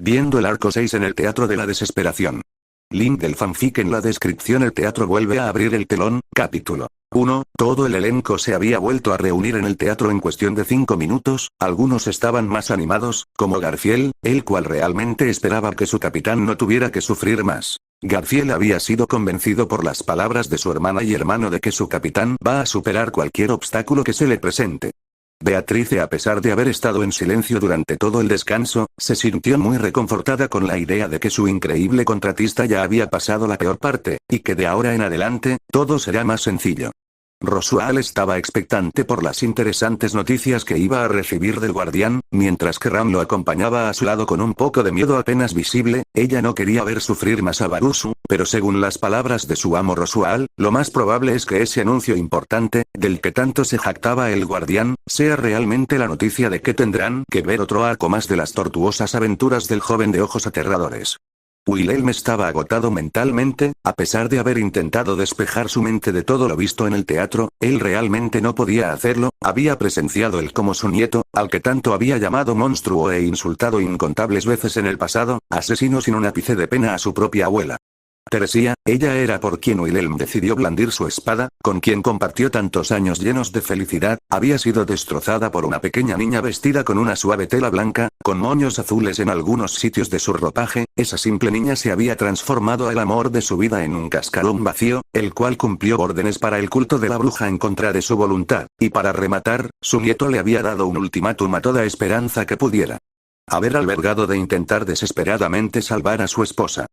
Viendo el arco 6 en el Teatro de la Desesperación. Link del fanfic en la descripción. El teatro vuelve a abrir el telón, capítulo 1. Todo el elenco se había vuelto a reunir en el teatro en cuestión de 5 minutos, algunos estaban más animados, como Garfield, el cual realmente esperaba que su capitán no tuviera que sufrir más. Garfield había sido convencido por las palabras de su hermana y hermano de que su capitán va a superar cualquier obstáculo que se le presente. Beatrice, a pesar de haber estado en silencio durante todo el descanso, se sintió muy reconfortada con la idea de que su increíble contratista ya había pasado la peor parte, y que de ahora en adelante, todo será más sencillo. Roswell estaba expectante por las interesantes noticias que iba a recibir del guardián, mientras que Ram lo acompañaba a su lado con un poco de miedo apenas visible. Ella no quería ver sufrir más a Barusu, pero según las palabras de su amo Roswell, lo más probable es que ese anuncio importante, del que tanto se jactaba el guardián, sea realmente la noticia de que tendrán que ver otro arco más de las tortuosas aventuras del joven de ojos aterradores. Wilhelm estaba agotado mentalmente, a pesar de haber intentado despejar su mente de todo lo visto en el teatro, él realmente no podía hacerlo. Había presenciado él como su nieto, al que tanto había llamado monstruo e insultado incontables veces en el pasado, asesino sin un ápice de pena a su propia abuela. Teresia, ella era por quien Wilhelm decidió blandir su espada, con quien compartió tantos años llenos de felicidad, había sido destrozada por una pequeña niña vestida con una suave tela blanca, con moños azules en algunos sitios de su ropaje. Esa simple niña se había transformado al amor de su vida en un cascarón vacío, el cual cumplió órdenes para el culto de la bruja en contra de su voluntad, y para rematar, su nieto le había dado un ultimátum a toda esperanza que pudiera haber albergado de intentar desesperadamente salvar a su esposa.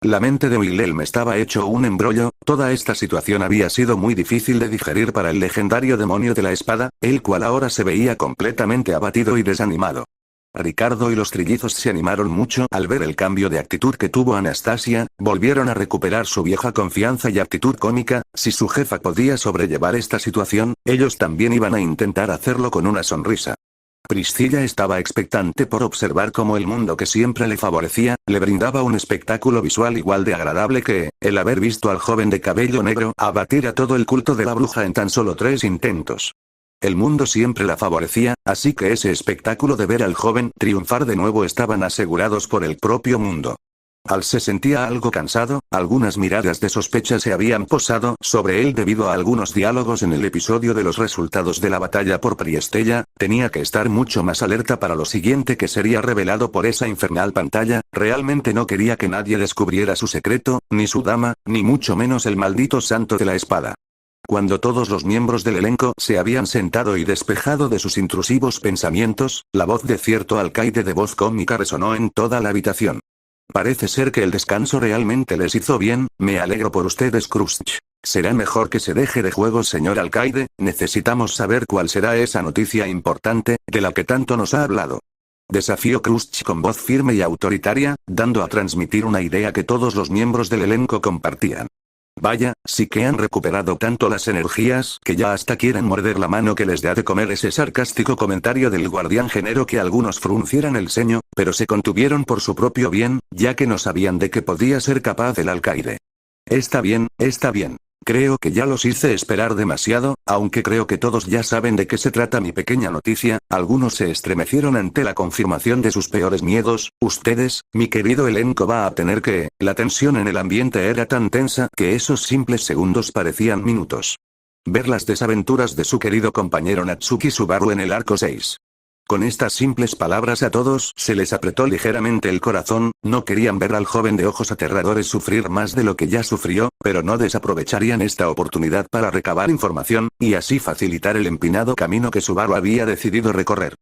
La mente de Wilhelm estaba hecho un embrollo. Toda esta situación había sido muy difícil de digerir para el legendario demonio de la espada, el cual ahora se veía completamente abatido y desanimado. Ricardo y los trillizos se animaron mucho al ver el cambio de actitud que tuvo Anastasia, volvieron a recuperar su vieja confianza y actitud cómica. Si su jefa podía sobrellevar esta situación, ellos también iban a intentar hacerlo con una sonrisa. Priscilla estaba expectante por observar cómo el mundo que siempre le favorecía, le brindaba un espectáculo visual igual de agradable que, el haber visto al joven de cabello negro abatir a todo el culto de la bruja en tan solo 3 intentos. El mundo siempre la favorecía, así que ese espectáculo de ver al joven triunfar de nuevo estaban asegurados por el propio mundo. Al se sentía algo cansado, algunas miradas de sospecha se habían posado sobre él debido a algunos diálogos en el episodio de los resultados de la batalla por Priestella. Tenía que estar mucho más alerta para lo siguiente que sería revelado por esa infernal pantalla. Realmente no quería que nadie descubriera su secreto, ni su dama, ni mucho menos el maldito santo de la espada. Cuando todos los miembros del elenco se habían sentado y despejado de sus intrusivos pensamientos, la voz de cierto alcaide de voz cómica resonó en toda la habitación. Parece ser que el descanso realmente les hizo bien. Me alegro por ustedes, Crunch. Será mejor que se deje de juegos, señor alcaide. Necesitamos saber cuál será esa noticia importante, de la que tanto nos ha hablado. Desafió Crunch con voz firme y autoritaria, dando a transmitir una idea que todos los miembros del elenco compartían. Vaya, sí que han recuperado tanto las energías que ya hasta quieren morder la mano que les da de comer. Ese sarcástico comentario del guardián generó que algunos fruncieran el ceño, pero se contuvieron por su propio bien, ya que no sabían de qué podía ser capaz el alcaide. Está bien, está bien. Creo que ya los hice esperar demasiado, aunque creo que todos ya saben de qué se trata mi pequeña noticia. Algunos se estremecieron ante la confirmación de sus peores miedos. Ustedes, mi querido elenco, va a tener que... La tensión en el ambiente era tan tensa que esos simples segundos parecían minutos. Ver las desaventuras de su querido compañero Natsuki Subaru en el arco 6. Con estas simples palabras a todos se les apretó ligeramente el corazón. No querían ver al joven de ojos aterradores sufrir más de lo que ya sufrió, pero no desaprovecharían esta oportunidad para recabar información, y así facilitar el empinado camino que Subaru había decidido recorrer.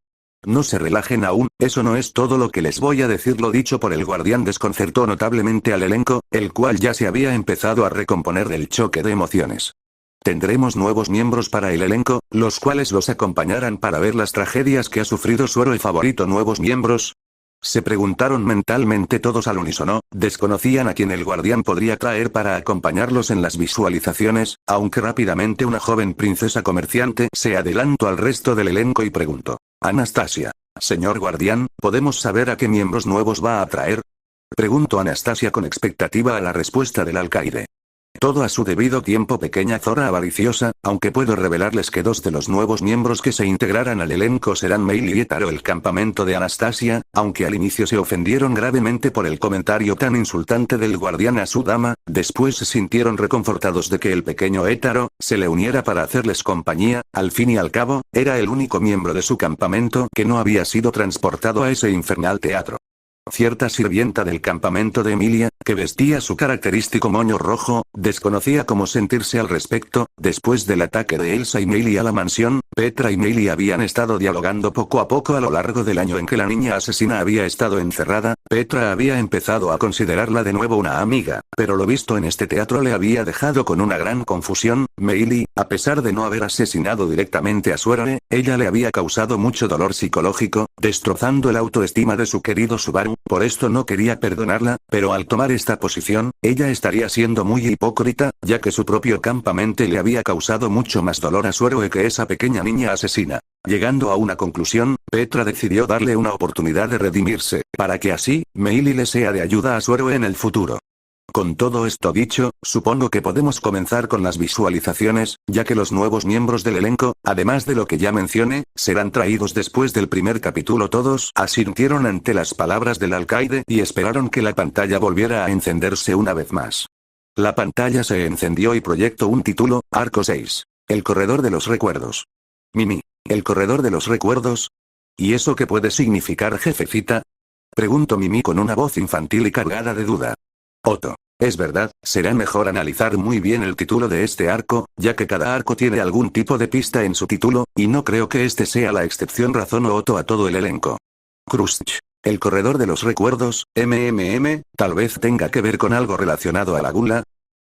No se relajen aún, eso no es todo lo que les voy a decir. Lo dicho por el guardián desconcertó notablemente al elenco, el cual ya se había empezado a recomponer del choque de emociones. Tendremos nuevos miembros para el elenco, los cuales los acompañarán para ver las tragedias que ha sufrido su héroe favorito. ¿Nuevos miembros? Se preguntaron mentalmente todos al unísono. Desconocían a quién el guardián podría traer para acompañarlos en las visualizaciones, aunque rápidamente una joven princesa comerciante se adelantó al resto del elenco y preguntó: Anastasia, señor guardián, ¿podemos saber a qué miembros nuevos va a traer? Preguntó Anastasia con expectativa a la respuesta del alcaide. Todo a su debido tiempo, pequeña zorra avariciosa, aunque puedo revelarles que dos de los nuevos miembros que se integrarán al elenco serán Meili y Etaro, el campamento de Anastasia, aunque al inicio se ofendieron gravemente por el comentario tan insultante del guardián a su dama, después se sintieron reconfortados de que el pequeño Etaro se le uniera para hacerles compañía. Al fin y al cabo, era el único miembro de su campamento que no había sido transportado a ese infernal teatro. Cierta sirvienta del campamento de Emilia, que vestía su característico moño rojo, desconocía cómo sentirse al respecto. Después del ataque de Elsa y Meili a la mansión, Petra y Meili habían estado dialogando poco a poco a lo largo del año en que la niña asesina había estado encerrada. Petra había empezado a considerarla de nuevo una amiga, pero lo visto en este teatro le había dejado con una gran confusión. Meili, a pesar de no haber asesinado directamente a su héroe, ella le había causado mucho dolor psicológico, destrozando el autoestima de su querido Subaru. Por esto no quería perdonarla, pero al tomar esta posición, ella estaría siendo muy hipócrita, ya que su propio campamento le había causado mucho más dolor a su héroe que esa pequeña niña asesina. Llegando a una conclusión, Petra decidió darle una oportunidad de redimirse, para que así, Meili le sea de ayuda a su héroe en el futuro. Con todo esto dicho, supongo que podemos comenzar con las visualizaciones, ya que los nuevos miembros del elenco, además de lo que ya mencioné, serán traídos después del primer capítulo. Todos asintieron ante las palabras del alcaide y esperaron que la pantalla volviera a encenderse una vez más. La pantalla se encendió y proyectó un título, Arco 6. El corredor de los recuerdos. Mimi. ¿El corredor de los recuerdos? ¿Y eso qué puede significar, jefecita? Preguntó Mimi con una voz infantil y cargada de duda. Otto. Es verdad, será mejor analizar muy bien el título de este arco, ya que cada arco tiene algún tipo de pista en su título, y no creo que este sea la excepción, razonó Otto a todo el elenco. Crush. El corredor de los recuerdos, tal vez tenga que ver con algo relacionado a la gula.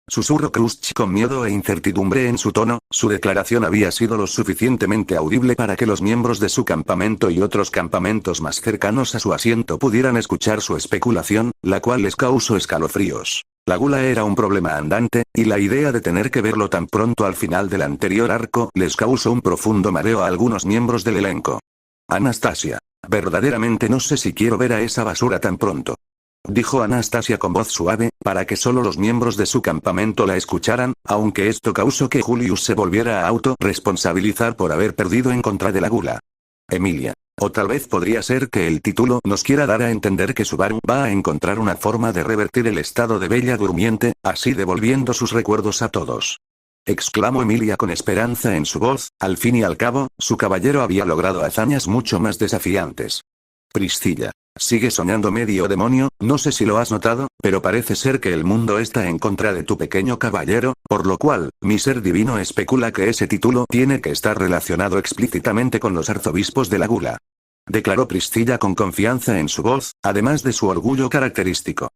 Susurró Crush con miedo e incertidumbre en su tono. Su declaración había sido lo suficientemente audible para que los miembros de su campamento y otros campamentos más cercanos a su asiento pudieran escuchar su especulación, la cual les causó escalofríos. La gula era un problema andante, y la idea de tener que verlo tan pronto al final del anterior arco les causó un profundo mareo a algunos miembros del elenco. Anastasia. Verdaderamente no sé si quiero ver a esa basura tan pronto. Dijo Anastasia con voz suave, para que solo los miembros de su campamento la escucharan, aunque esto causó que Julius se volviera a auto-responsabilizar por haber perdido en contra de la gula. Emilia. O tal vez podría ser que el título nos quiera dar a entender que Subaru va a encontrar una forma de revertir el estado de Bella Durmiente, así devolviendo sus recuerdos a todos. Exclamó Emilia con esperanza en su voz. Al fin y al cabo, su caballero había logrado hazañas mucho más desafiantes. Priscilla. Sigue soñando, medio demonio, no sé si lo has notado, pero parece ser que el mundo está en contra de tu pequeño caballero, por lo cual, mi ser divino especula que ese título tiene que estar relacionado explícitamente con los arzobispos de la gula. Declaró Priscilla con confianza en su voz, además de su orgullo característico.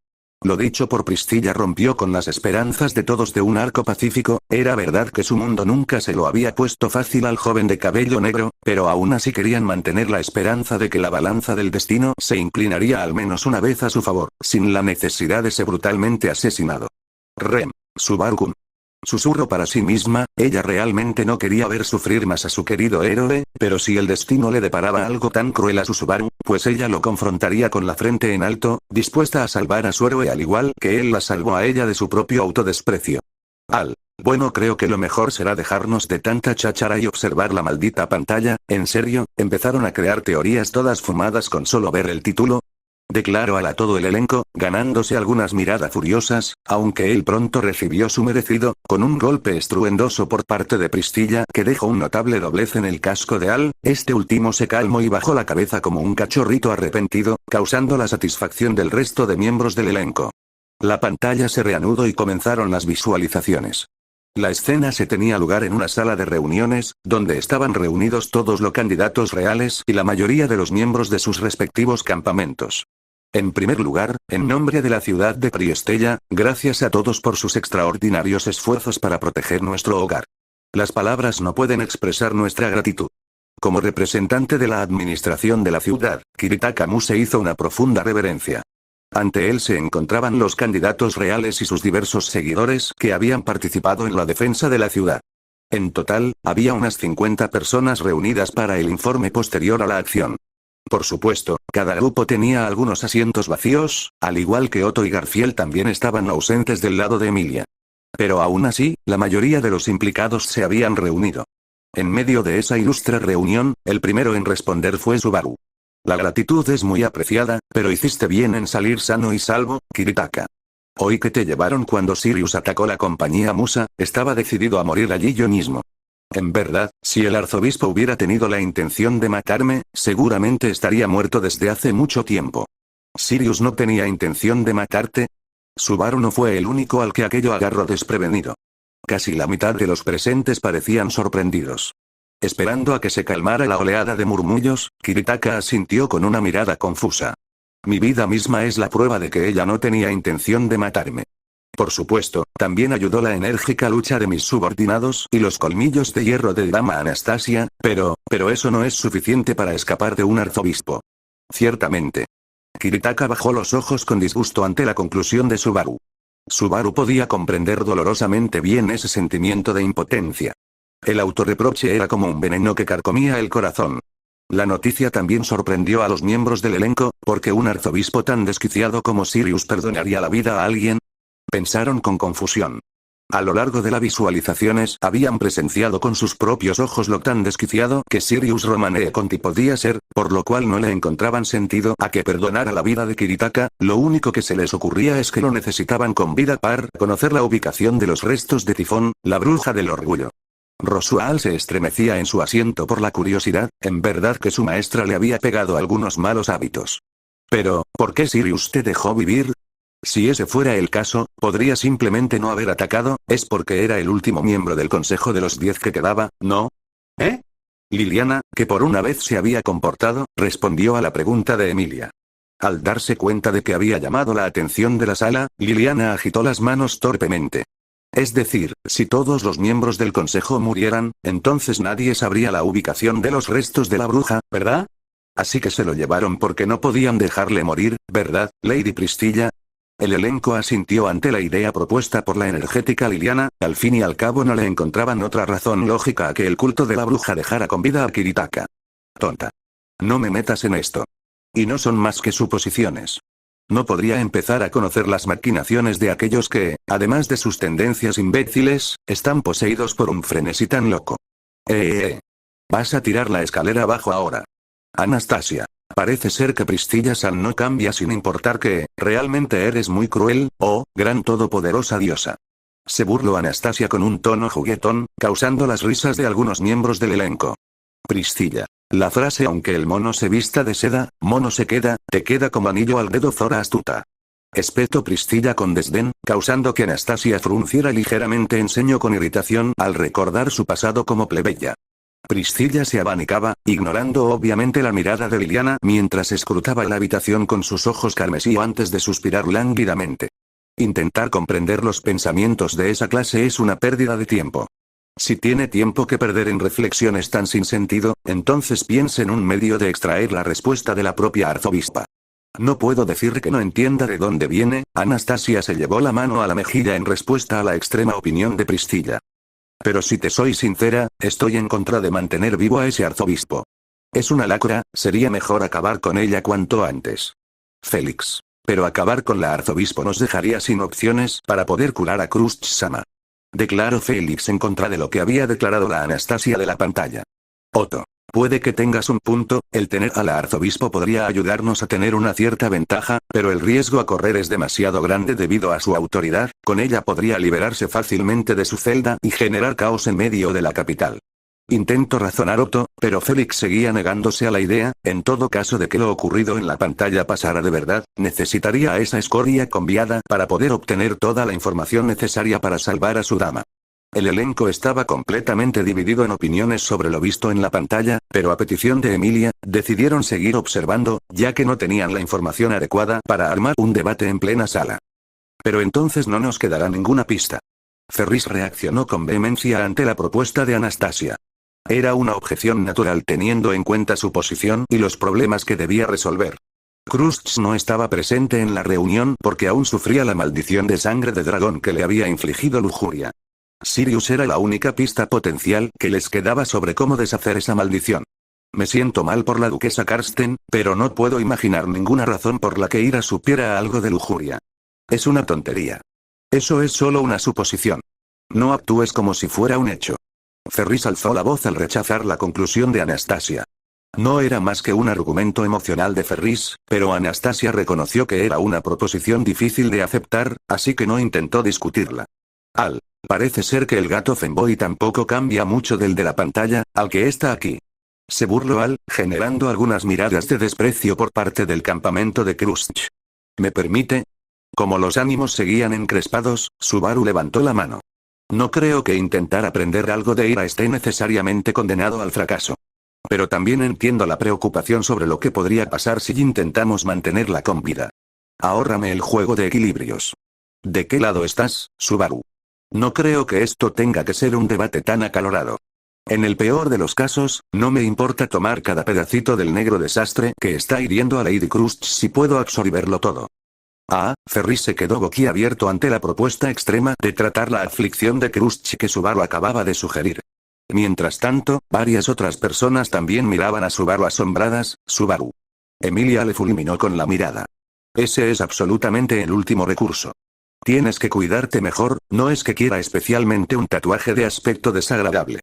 Lo dicho por Priscilla rompió con las esperanzas de todos de un arco pacífico. Era verdad que su mundo nunca se lo había puesto fácil al joven de cabello negro, pero aún así querían mantener la esperanza de que la balanza del destino se inclinaría al menos una vez a su favor, sin la necesidad de ser brutalmente asesinado. Rem. Subaru-kun. Susurró para sí misma, ella realmente no quería ver sufrir más a su querido héroe, pero si el destino le deparaba algo tan cruel a su Subaru, pues ella lo confrontaría con la frente en alto, dispuesta a salvar a su héroe al igual que él la salvó a ella de su propio autodesprecio. Bueno, creo que lo mejor será dejarnos de tanta cháchara y observar la maldita pantalla. ¿En serio? Empezaron a crear teorías todas fumadas con solo ver el título. Declaró a todo el elenco, ganándose algunas miradas furiosas, aunque él pronto recibió su merecido, con un golpe estruendoso por parte de Priscilla que dejó un notable doblez en el casco de Al. Este último se calmó y bajó la cabeza como un cachorrito arrepentido, causando la satisfacción del resto de miembros del elenco. La pantalla se reanudó y comenzaron las visualizaciones. La escena se tenía lugar en una sala de reuniones, donde estaban reunidos todos los candidatos reales y la mayoría de los miembros de sus respectivos campamentos. En primer lugar, en nombre de la ciudad de Priestella, gracias a todos por sus extraordinarios esfuerzos para proteger nuestro hogar. Las palabras no pueden expresar nuestra gratitud. Como representante de la administración de la ciudad, Kiritaka Muse hizo una profunda reverencia. Ante él se encontraban los candidatos reales y sus diversos seguidores que habían participado en la defensa de la ciudad. En total, había unas 50 personas reunidas para el informe posterior a la acción. Por supuesto, cada grupo tenía algunos asientos vacíos, al igual que Otto y Garfield también estaban ausentes del lado de Emilia. Pero aún así, la mayoría de los implicados se habían reunido. En medio de esa ilustre reunión, el primero en responder fue Subaru. La gratitud es muy apreciada, pero hiciste bien en salir sano y salvo, Kiritaka. Oí que te llevaron cuando Sirius atacó la compañía Musa, estaba decidido a morir allí yo mismo. En verdad, si el arzobispo hubiera tenido la intención de matarme, seguramente estaría muerto desde hace mucho tiempo. ¿Sirius no tenía intención de matarte? Subaru no fue el único al que aquello agarró desprevenido. Casi la mitad de los presentes parecían sorprendidos. Esperando a que se calmara la oleada de murmullos, Kiritaka asintió con una mirada confusa. Mi vida misma es la prueba de que ella no tenía intención de matarme. Por supuesto, también ayudó la enérgica lucha de mis subordinados y los colmillos de hierro de Dama Anastasia, pero eso no es suficiente para escapar de un arzobispo. Ciertamente. Kiritaka bajó los ojos con disgusto ante la conclusión de Subaru. Subaru podía comprender dolorosamente bien ese sentimiento de impotencia. El autorreproche era como un veneno que carcomía el corazón. La noticia también sorprendió a los miembros del elenco, porque un arzobispo tan desquiciado como Sirius perdonaría la vida a alguien. Pensaron con confusión. A lo largo de las visualizaciones habían presenciado con sus propios ojos lo tan desquiciado que Sirius Romanee-Conti podía ser, por lo cual no le encontraban sentido a que perdonara la vida de Kiritaka, lo único que se les ocurría es que lo necesitaban con vida para conocer la ubicación de los restos de Tifón, la bruja del orgullo. Rosual se estremecía en su asiento por la curiosidad, en verdad que su maestra le había pegado algunos malos hábitos. Pero, ¿por qué Sirius te dejó vivir? Si ese fuera el caso, podría simplemente no haber atacado, es porque era el último miembro del Consejo de los 10 que quedaba, ¿no? ¿Eh? Liliana, que por una vez se había comportado, respondió a la pregunta de Emilia. Al darse cuenta de que había llamado la atención de la sala, Liliana agitó las manos torpemente. Es decir, si todos los miembros del consejo murieran, entonces nadie sabría la ubicación de los restos de la bruja, ¿verdad? Así que se lo llevaron porque no podían dejarle morir, ¿verdad, Lady Pristilla? El elenco asintió ante la idea propuesta por la energética Liliana, al fin y al cabo no le encontraban otra razón lógica a que el culto de la bruja dejara con vida a Kiritaka. Tonta. No me metas en esto. Y no son más que suposiciones. No podría empezar a conocer las maquinaciones de aquellos que, además de sus tendencias imbéciles, están poseídos por un frenesí tan loco. Vas a tirar la escalera abajo ahora. Anastasia. Parece ser que Pristilla-san no cambia sin importar que, realmente eres muy cruel, oh, gran todopoderosa diosa. Se burló Anastasia con un tono juguetón, causando las risas de algunos miembros del elenco. Pristilla. La frase aunque el mono se vista de seda, mono se queda, te queda como anillo al dedo Zora astuta. Espetó Pristilla con desdén, causando que Anastasia frunciera ligeramente en ceño con irritación al recordar su pasado como plebeya. Pristilla se abanicaba, ignorando obviamente la mirada de Liliana mientras escrutaba la habitación con sus ojos carmesí antes de suspirar lánguidamente. Intentar comprender los pensamientos de esa clase es una pérdida de tiempo. Si tiene tiempo que perder en reflexiones tan sin sentido, entonces piense en un medio de extraer la respuesta de la propia arzobispa. No puedo decir que no entienda de dónde viene, Anastasia se llevó la mano a la mejilla en respuesta a la extrema opinión de Pristilla. Pero si te soy sincera, estoy en contra de mantener vivo a ese arzobispo. Es una lacra, sería mejor acabar con ella cuanto antes. Félix. Pero acabar con la arzobispo nos dejaría sin opciones para poder curar a Crush-sama. Declaró Félix en contra de lo que había declarado la Anastasia de la pantalla. Otto. Puede que tengas un punto, el tener a la arzobispo podría ayudarnos a tener una cierta ventaja, pero el riesgo a correr es demasiado grande debido a su autoridad, con ella podría liberarse fácilmente de su celda y generar caos en medio de la capital. Intento razonar Otto, pero Félix seguía negándose a la idea, en todo caso de que lo ocurrido en la pantalla pasara de verdad, necesitaría a esa escoria conviada para poder obtener toda la información necesaria para salvar a su dama. El elenco estaba completamente dividido en opiniones sobre lo visto en la pantalla, pero a petición de Emilia, decidieron seguir observando, ya que no tenían la información adecuada para armar un debate en plena sala. Pero entonces no nos quedará ninguna pista. Ferris reaccionó con vehemencia ante la propuesta de Anastasia. Era una objeción natural teniendo en cuenta su posición y los problemas que debía resolver. Crush no estaba presente en la reunión porque aún sufría la maldición de sangre de dragón que le había infligido lujuria. Sirius era la única pista potencial que les quedaba sobre cómo deshacer esa maldición. Me siento mal por la duquesa Karsten, pero no puedo imaginar ninguna razón por la que Ira supiera algo de lujuria. Es una tontería. Eso es solo una suposición. No actúes como si fuera un hecho. Ferris alzó la voz al rechazar la conclusión de Anastasia. No era más que un argumento emocional de Ferris, pero Anastasia reconoció que era una proposición difícil de aceptar, así que no intentó discutirla. Parece ser que el gato Femboy tampoco cambia mucho del de la pantalla, al que está aquí. Se burló generando algunas miradas de desprecio por parte del campamento de Krusty. ¿Me permite? Como los ánimos seguían encrespados, Subaru levantó la mano. No creo que intentar aprender algo de ira esté necesariamente condenado al fracaso. Pero también entiendo la preocupación sobre lo que podría pasar si intentamos mantenerla con vida. Ahórrame el juego de equilibrios. ¿De qué lado estás, Subaru? No creo que esto tenga que ser un debate tan acalorado. En el peor de los casos, no me importa tomar cada pedacito del negro desastre que está hiriendo a Lady Krusty si puedo absorberlo todo. Ferris se quedó boquiabierto ante la propuesta extrema de tratar la aflicción de Krusty que Subaru acababa de sugerir. Mientras tanto, varias otras personas también miraban a Subaru asombradas. Subaru. Emilia le fulminó con la mirada. Ese es absolutamente el último recurso. Tienes que cuidarte mejor, no es que quiera especialmente un tatuaje de aspecto desagradable.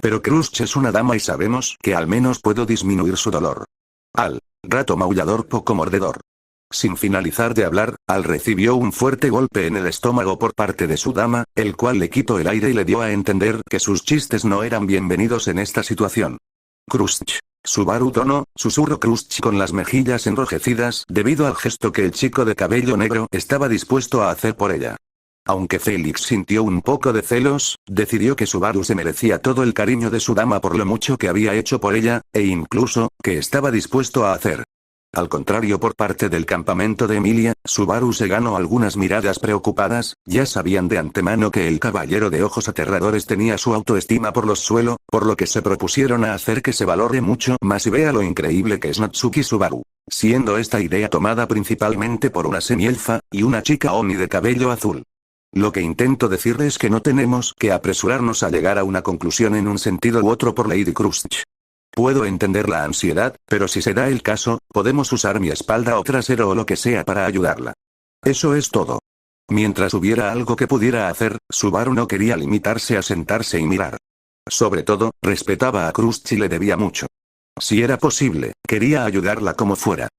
Pero Krusty es una dama y sabemos que al menos puedo disminuir su dolor. Rato maullador poco mordedor. Sin finalizar de hablar, recibió un fuerte golpe en el estómago por parte de su dama, el cual le quitó el aire y le dio a entender que sus chistes no eran bienvenidos en esta situación. Krusty. Subaru tono, susurró Krusty con las mejillas enrojecidas debido al gesto que el chico de cabello negro estaba dispuesto a hacer por ella. Aunque Felix sintió un poco de celos, decidió que Subaru se merecía todo el cariño de su dama por lo mucho que había hecho por ella, e incluso, que estaba dispuesto a hacer. Al contrario por parte del campamento de Emilia, Subaru se ganó algunas miradas preocupadas, ya sabían de antemano que el caballero de ojos aterradores tenía su autoestima por los suelos, por lo que se propusieron a hacer que se valore mucho más y vea lo increíble que es Natsuki Subaru. Siendo esta idea tomada principalmente por una semielfa, y una chica Oni de cabello azul. Lo que intento decirle es que no tenemos que apresurarnos a llegar a una conclusión en un sentido u otro por Lady Krusty. Puedo entender la ansiedad, pero si se da el caso, podemos usar mi espalda o trasero o lo que sea para ayudarla. Eso es todo. Mientras hubiera algo que pudiera hacer, Subaru no quería limitarse a sentarse y mirar. Sobre todo, respetaba a Krusty y le debía mucho. Si era posible, quería ayudarla como fuera.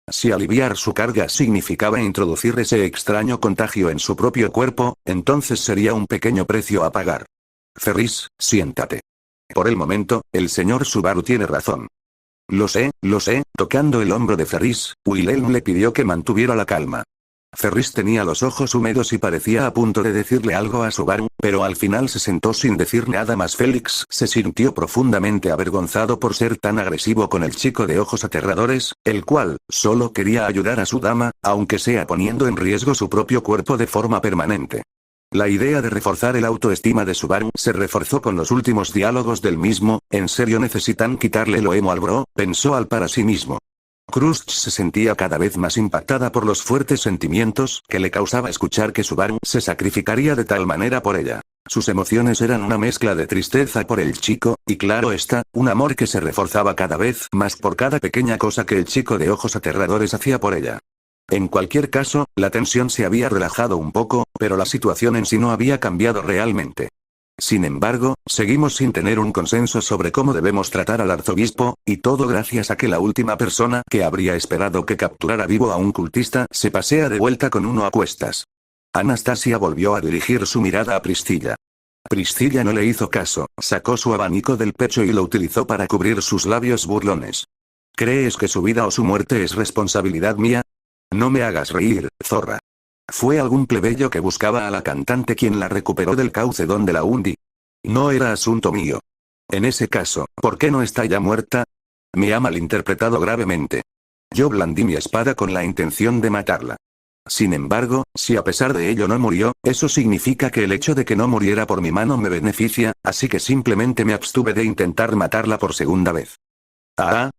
Si aliviar su carga significaba introducir ese extraño contagio en su propio cuerpo, entonces sería un pequeño precio a pagar. Ferris, siéntate. Por el momento, el señor Subaru tiene razón. Lo sé, tocando el hombro de Ferris, Wilhelm le pidió que mantuviera la calma. Ferris tenía los ojos húmedos y parecía a punto de decirle algo a Subaru, pero al final se sentó sin decir nada más. Félix se sintió profundamente avergonzado por ser tan agresivo con el chico de ojos aterradores, el cual solo quería ayudar a su dama, aunque sea poniendo en riesgo su propio cuerpo de forma permanente. La idea de reforzar el autoestima de Subaru se reforzó con los últimos diálogos del mismo. ¿En serio necesitan quitarle lo emo al bro?, pensó para sí mismo. Krusty se sentía cada vez más impactada por los fuertes sentimientos que le causaba escuchar que Subaru se sacrificaría de tal manera por ella. Sus emociones eran una mezcla de tristeza por el chico, y claro está, un amor que se reforzaba cada vez más por cada pequeña cosa que el chico de ojos aterradores hacía por ella. En cualquier caso, la tensión se había relajado un poco, pero la situación en sí no había cambiado realmente. Sin embargo, seguimos sin tener un consenso sobre cómo debemos tratar al arzobispo, y todo gracias a que la última persona que habría esperado que capturara vivo a un cultista se pasea de vuelta con uno a cuestas. Anastasia volvió a dirigir su mirada a Priscilla. Priscilla no le hizo caso, sacó su abanico del pecho y lo utilizó para cubrir sus labios burlones. ¿Crees que su vida o su muerte es responsabilidad mía? No me hagas reír, zorra. ¿Fue algún plebeyo que buscaba a la cantante quien la recuperó del cauce donde la hundí? No era asunto mío. En ese caso, ¿por qué no está ya muerta? Me ha malinterpretado gravemente. Yo blandí mi espada con la intención de matarla. Sin embargo, si a pesar de ello no murió, eso significa que el hecho de que no muriera por mi mano me beneficia, así que simplemente me abstuve de intentar matarla por segunda vez.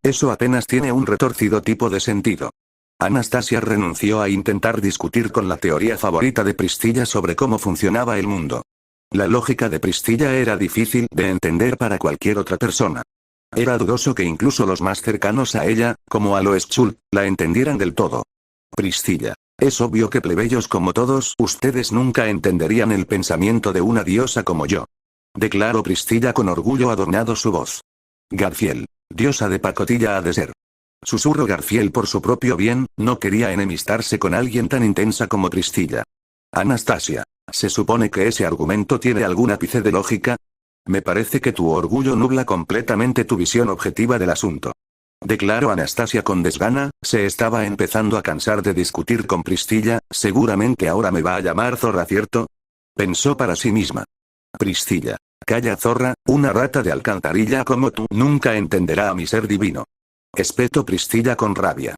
Eso apenas tiene un retorcido tipo de sentido. Anastasia renunció a intentar discutir con la teoría favorita de Priscilla sobre cómo funcionaba el mundo. La lógica de Priscilla era difícil de entender para cualquier otra persona. Era dudoso que incluso los más cercanos a ella, como a Loeschul, la entendieran del todo. Priscilla. Es obvio que plebeyos como todos ustedes nunca entenderían el pensamiento de una diosa como yo. Declaró Priscilla con orgullo adornado su voz. Garfiel. Diosa de pacotilla ha de ser. Susurró Garfiel por su propio bien, no quería enemistarse con alguien tan intensa como Priscilla. Anastasia. ¿Se supone que ese argumento tiene algún ápice de lógica? Me parece que tu orgullo nubla completamente tu visión objetiva del asunto. Declaró Anastasia con desgana, se estaba empezando a cansar de discutir con Priscilla, seguramente ahora me va a llamar zorra, ¿cierto? Pensó para sí misma. Priscilla. Calla, zorra, una rata de alcantarilla como tú nunca entenderá a mi ser divino. Espetó Priscilla con rabia.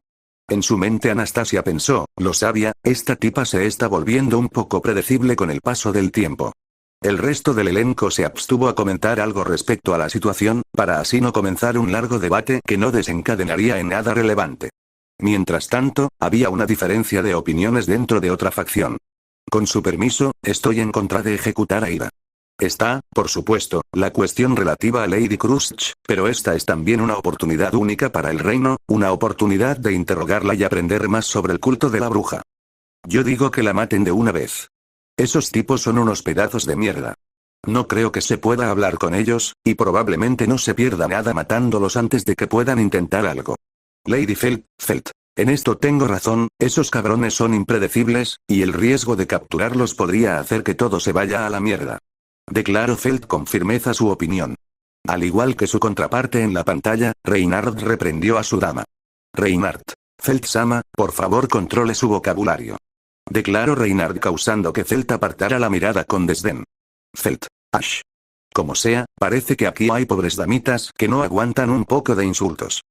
En su mente Anastasia pensó, lo sabía, esta tipa se está volviendo un poco predecible con el paso del tiempo. El resto del elenco se abstuvo a comentar algo respecto a la situación, para así no comenzar un largo debate que no desencadenaría en nada relevante. Mientras tanto, había una diferencia de opiniones dentro de otra facción. Con su permiso, estoy en contra de ejecutar a Ida. Está, por supuesto, la cuestión relativa a Lady Crush, pero esta es también una oportunidad única para el reino, una oportunidad de interrogarla y aprender más sobre el culto de la bruja. Yo digo que la maten de una vez. Esos tipos son unos pedazos de mierda. No creo que se pueda hablar con ellos, y probablemente no se pierda nada matándolos antes de que puedan intentar algo. Lady Felt. En esto tengo razón, esos cabrones son impredecibles, y el riesgo de capturarlos podría hacer que todo se vaya a la mierda. Declaró Felt con firmeza su opinión. Al igual que su contraparte en la pantalla, Reinhardt reprendió a su dama. Reinhardt. Felt-sama, por favor controle su vocabulario. Declaró Reinhardt causando que Felt apartara la mirada con desdén. Felt. Ash. Como sea, parece que aquí hay pobres damitas que no aguantan un poco de insultos.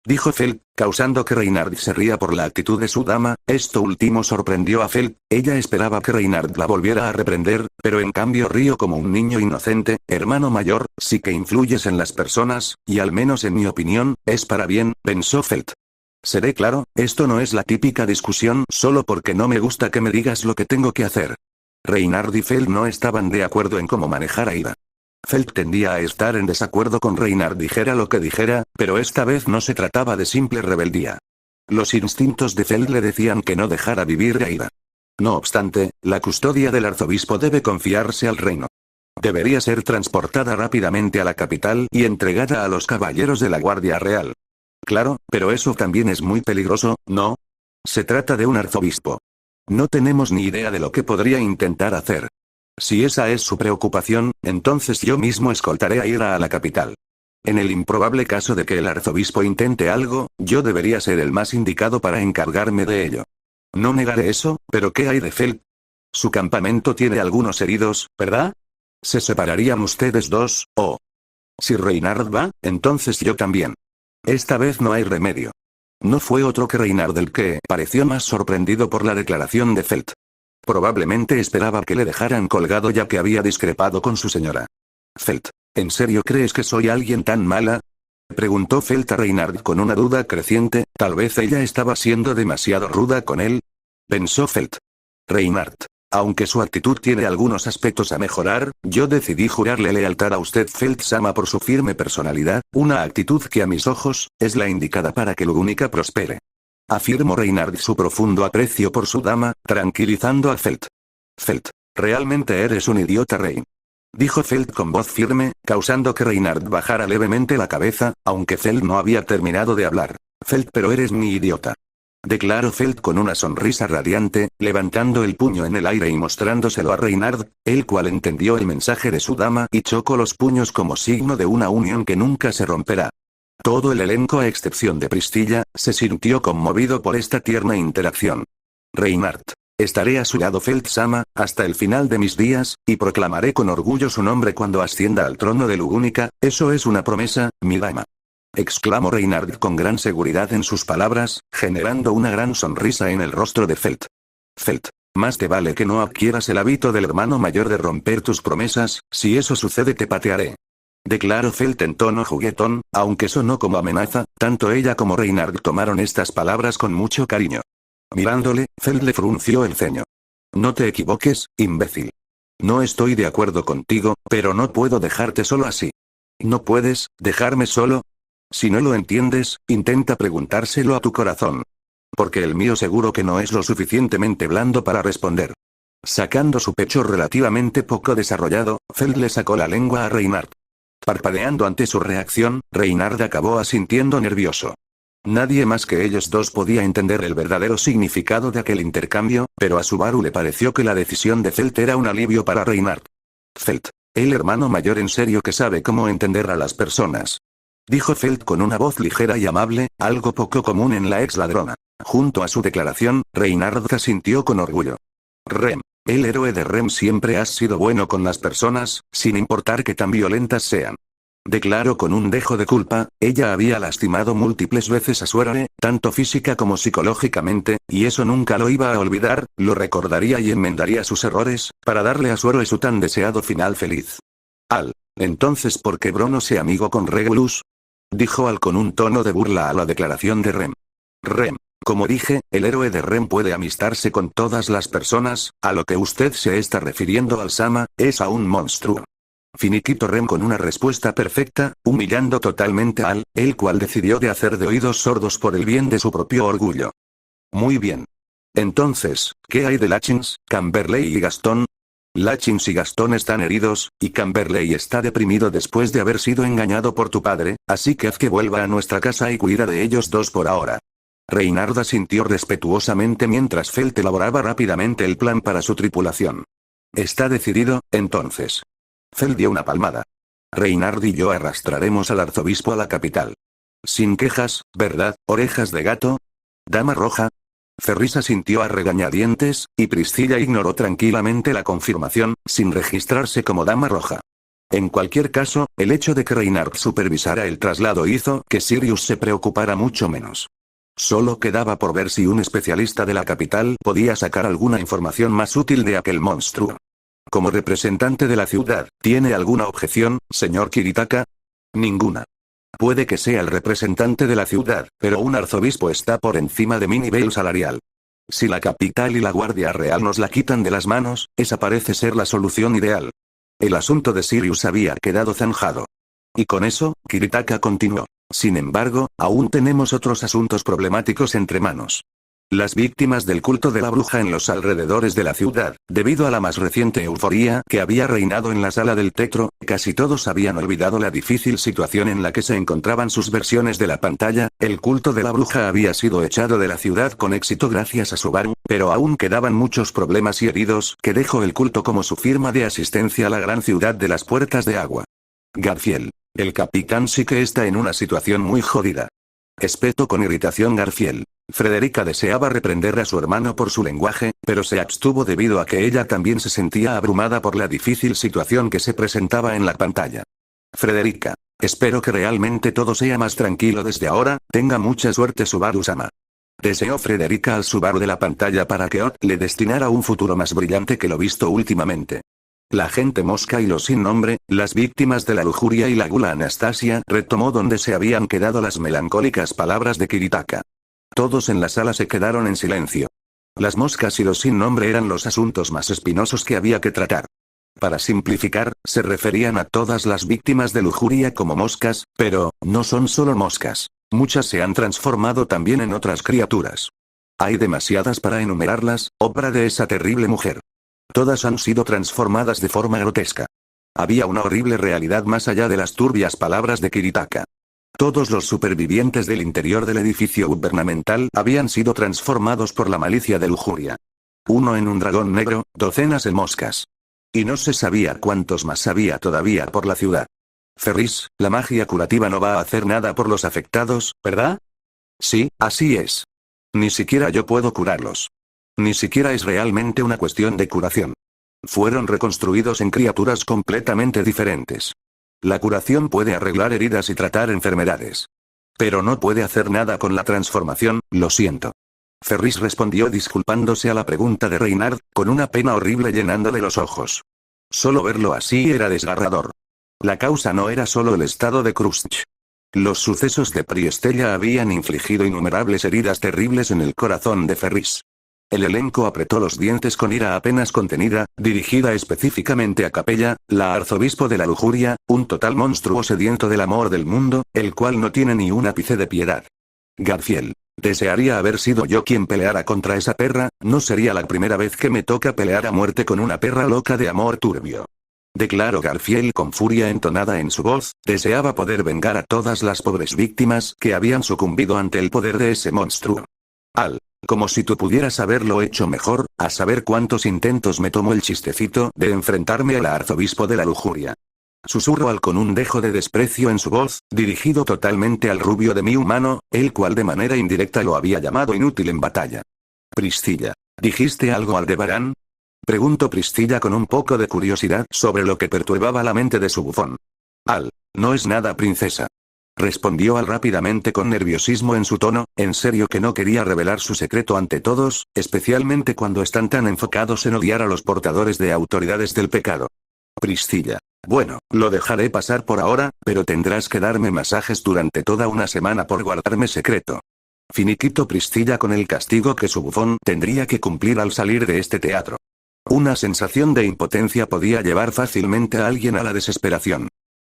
Dijo Felt, causando que Reinhardt se ría por la actitud de su dama. Esto último sorprendió a Felt, ella esperaba que Reinhardt la volviera a reprender, pero en cambio rió como un niño inocente. Hermano mayor, sí que influyes en las personas, y al menos en mi opinión, es para bien, pensó Felt. Seré claro, esto no es la típica discusión solo porque no me gusta que me digas lo que tengo que hacer. Reinhardt y Felt no estaban de acuerdo en cómo manejar a Ida. Felt tendía a estar en desacuerdo con Reinhardt dijera lo que dijera, pero esta vez no se trataba de simple rebeldía. Los instintos de Felt le decían que no dejara vivir a Ida. No obstante, la custodia del arzobispo debe confiarse al reino. Debería ser transportada rápidamente a la capital y entregada a los caballeros de la Guardia Real. Claro, pero eso también es muy peligroso, ¿no? Se trata de un arzobispo. No tenemos ni idea de lo que podría intentar hacer. Si esa es su preocupación, entonces yo mismo escoltaré a Ida a la capital. En el improbable caso de que el arzobispo intente algo, yo debería ser el más indicado para encargarme de ello. No negaré eso, pero ¿qué hay de Felt? Su campamento tiene algunos heridos, ¿verdad? ¿Se separarían ustedes dos, o? Si Reinhardt va, entonces yo también. Esta vez no hay remedio. No fue otro que Reinhardt el que pareció más sorprendido por la declaración de Felt. Probablemente esperaba que le dejaran colgado ya que había discrepado con su señora. Felt, ¿en serio crees que soy alguien tan mala? Preguntó Felt a Reinhardt con una duda creciente, tal vez ella estaba siendo demasiado ruda con él. Pensó Felt. Reinhardt, aunque su actitud tiene algunos aspectos a mejorar, yo decidí jurarle lealtad a usted Felt-sama por su firme personalidad, una actitud que a mis ojos, es la indicada para que Lugúnica prospere. Afirmó Reinhardt su profundo aprecio por su dama, tranquilizando a Felt. Felt, realmente eres un idiota, Rein. Dijo Felt con voz firme, causando que Reinhardt bajara levemente la cabeza, aunque Felt no había terminado de hablar. Felt, pero eres mi idiota. Declaró Felt con una sonrisa radiante, levantando el puño en el aire y mostrándoselo a Reinhardt, el cual entendió el mensaje de su dama y chocó los puños como signo de una unión que nunca se romperá. Todo el elenco a excepción de Priscilla, se sintió conmovido por esta tierna interacción. Reinhardt. Estaré a su lado Felt-sama, hasta el final de mis días, y proclamaré con orgullo su nombre cuando ascienda al trono de Lugúnica, eso es una promesa, mi dama. Exclamó Reinhardt con gran seguridad en sus palabras, generando una gran sonrisa en el rostro de Felt. Felt. Más te vale que no adquieras el hábito del hermano mayor de romper tus promesas, si eso sucede te patearé. Declaró Felt en tono juguetón, aunque sonó como amenaza, tanto ella como Reinhardt tomaron estas palabras con mucho cariño. Mirándole, Felt le frunció el ceño. No te equivoques, imbécil. No estoy de acuerdo contigo, pero no puedo dejarte solo así. ¿No puedes dejarme solo? Si no lo entiendes, intenta preguntárselo a tu corazón. Porque el mío seguro que no es lo suficientemente blando para responder. Sacando su pecho relativamente poco desarrollado, Feld le sacó la lengua a Reynard. Parpadeando ante su reacción, Reynard acabó asintiendo nervioso. Nadie más que ellos dos podía entender el verdadero significado de aquel intercambio, pero a Subaru le pareció que la decisión de Feld era un alivio para Reynard. Feld, el hermano mayor en serio que sabe cómo entender a las personas. Dijo Feld con una voz ligera y amable, algo poco común en la ex ladrona. Junto a su declaración, Reynard asintió con orgullo. Rem. El héroe de Rem siempre has sido bueno con las personas, sin importar que tan violentas sean. Declaró con un dejo de culpa, ella había lastimado múltiples veces a su héroe, tanto física como psicológicamente, y eso nunca lo iba a olvidar, lo recordaría y enmendaría sus errores, para darle a su héroe su tan deseado final feliz. Entonces ¿por qué Bro no se amigo con Regulus? Dijo Al con un tono de burla a la declaración de Rem. Rem. Como dije, el héroe de Rem puede amistarse con todas las personas, a lo que usted se está refiriendo al Sama, es a un monstruo. Finiquito Rem con una respuesta perfecta, humillando totalmente a Al, el cual decidió de hacer de oídos sordos por el bien de su propio orgullo. Muy bien. Entonces, ¿qué hay de Lachins, Camberley y Gastón? Lachins y Gastón están heridos, y Camberley está deprimido después de haber sido engañado por tu padre, así que haz que vuelva a nuestra casa y cuida de ellos dos por ahora. Reynard asintió respetuosamente mientras Felt elaboraba rápidamente el plan para su tripulación. ¿Está decidido, entonces? Felt dio una palmada. Reynard y yo arrastraremos al arzobispo a la capital. Sin quejas, ¿verdad, orejas de gato? ¿Dama roja? Ferris asintió a regañadientes, y Priscilla ignoró tranquilamente la confirmación, sin registrarse como dama roja. En cualquier caso, el hecho de que Reynard supervisara el traslado hizo que Sirius se preocupara mucho menos. Solo quedaba por ver si un especialista de la capital podía sacar alguna información más útil de aquel monstruo. Como representante de la ciudad, ¿tiene alguna objeción, señor Kiritaka? Ninguna. Puede que sea el representante de la ciudad, pero un arzobispo está por encima de mi nivel salarial. Si la capital y la Guardia Real nos la quitan de las manos, esa parece ser la solución ideal. El asunto de Sirius había quedado zanjado. Y con eso, Kiritaka continuó. Sin embargo, aún tenemos otros asuntos problemáticos entre manos. Las víctimas del culto de la bruja en los alrededores de la ciudad, debido a la más reciente euforía que había reinado en la sala del teatro, casi todos habían olvidado la difícil situación en la que se encontraban sus versiones de la pantalla. El culto de la bruja había sido echado de la ciudad con éxito gracias a Subaru, pero aún quedaban muchos problemas y heridos que dejó el culto como su firma de asistencia a la gran ciudad de las puertas de agua. Garfield. El capitán sí que está en una situación muy jodida. Espetó con irritación Garfield. Frederica deseaba reprender a su hermano por su lenguaje, pero se abstuvo debido a que ella también se sentía abrumada por la difícil situación que se presentaba en la pantalla. Frederica. Espero que realmente todo sea más tranquilo desde ahora, tenga mucha suerte Subaru-sama. Deseó Frederica al Subaru de la pantalla para que Ott le destinara un futuro más brillante que lo visto últimamente. La gente mosca y los sin nombre, las víctimas de la lujuria y la gula Anastasia retomó donde se habían quedado las melancólicas palabras de Kiritaka. Todos en la sala se quedaron en silencio. Las moscas y los sin nombre eran los asuntos más espinosos que había que tratar. Para simplificar, se referían a todas las víctimas de lujuria como moscas, pero, no son solo moscas. Muchas se han transformado también en otras criaturas. Hay demasiadas para enumerarlas, obra de esa terrible mujer. Todas han sido transformadas de forma grotesca. Había una horrible realidad más allá de las turbias palabras de Kiritaka. Todos los supervivientes del interior del edificio gubernamental habían sido transformados por la malicia de lujuria. Uno en un dragón negro, docenas en moscas. Y no se sabía cuántos más había todavía por la ciudad. Ferris, la magia curativa no va a hacer nada por los afectados, ¿verdad? Sí, así es. Ni siquiera yo puedo curarlos. Ni siquiera es realmente una cuestión de curación. Fueron reconstruidos en criaturas completamente diferentes. La curación puede arreglar heridas y tratar enfermedades. Pero no puede hacer nada con la transformación, lo siento. Ferris respondió disculpándose a la pregunta de Reynard, con una pena horrible llenándole los ojos. Solo verlo así era desgarrador. La causa no era solo el estado de Krusty. Los sucesos de Priestella habían infligido innumerables heridas terribles en el corazón de Ferris. El elenco apretó los dientes con ira apenas contenida, dirigida específicamente a Capella, la arzobispo de la lujuria, un total monstruo sediento del amor del mundo, el cual no tiene ni un ápice de piedad. Garfiel. Desearía haber sido yo quien peleara contra esa perra, no sería la primera vez que me toca pelear a muerte con una perra loca de amor turbio. Declaró Garfiel con furia entonada en su voz, deseaba poder vengar a todas las pobres víctimas que habían sucumbido ante el poder de ese monstruo. Como si tú pudieras haberlo hecho mejor, a saber cuántos intentos me tomó el chistecito de enfrentarme al arzobispo de la lujuria. Susurró Al con un dejo de desprecio en su voz, dirigido totalmente al rubio de mi humano, el cual de manera indirecta lo había llamado inútil en batalla. Priscilla. ¿Dijiste algo Aldebarán? Preguntó Priscilla con un poco de curiosidad sobre lo que perturbaba la mente de su bufón. No es nada princesa. Respondió Al rápidamente con nerviosismo en su tono, en serio que no quería revelar su secreto ante todos, especialmente cuando están tan enfocados en odiar a los portadores de autoridades del pecado. Priscilla. Bueno, lo dejaré pasar por ahora, pero tendrás que darme masajes durante toda una semana por guardarme secreto. Finiquito Priscilla con el castigo que su bufón tendría que cumplir al salir de este teatro. Una sensación de impotencia podía llevar fácilmente a alguien a la desesperación.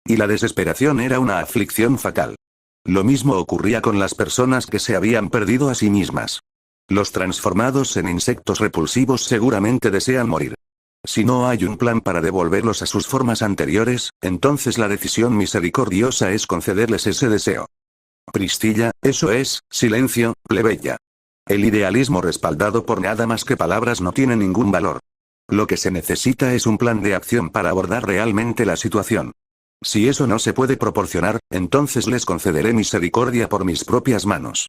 Y la desesperación era una aflicción fatal. Lo mismo ocurría con las personas que se habían perdido a sí mismas. Los transformados en insectos repulsivos seguramente desean morir. Si no hay un plan para devolverlos a sus formas anteriores, entonces la decisión misericordiosa es concederles ese deseo. Priscilla, eso es, silencio, plebeya. El idealismo respaldado por nada más que palabras no tiene ningún valor. Lo que se necesita es un plan de acción para abordar realmente la situación. Si eso no se puede proporcionar, entonces les concederé misericordia por mis propias manos.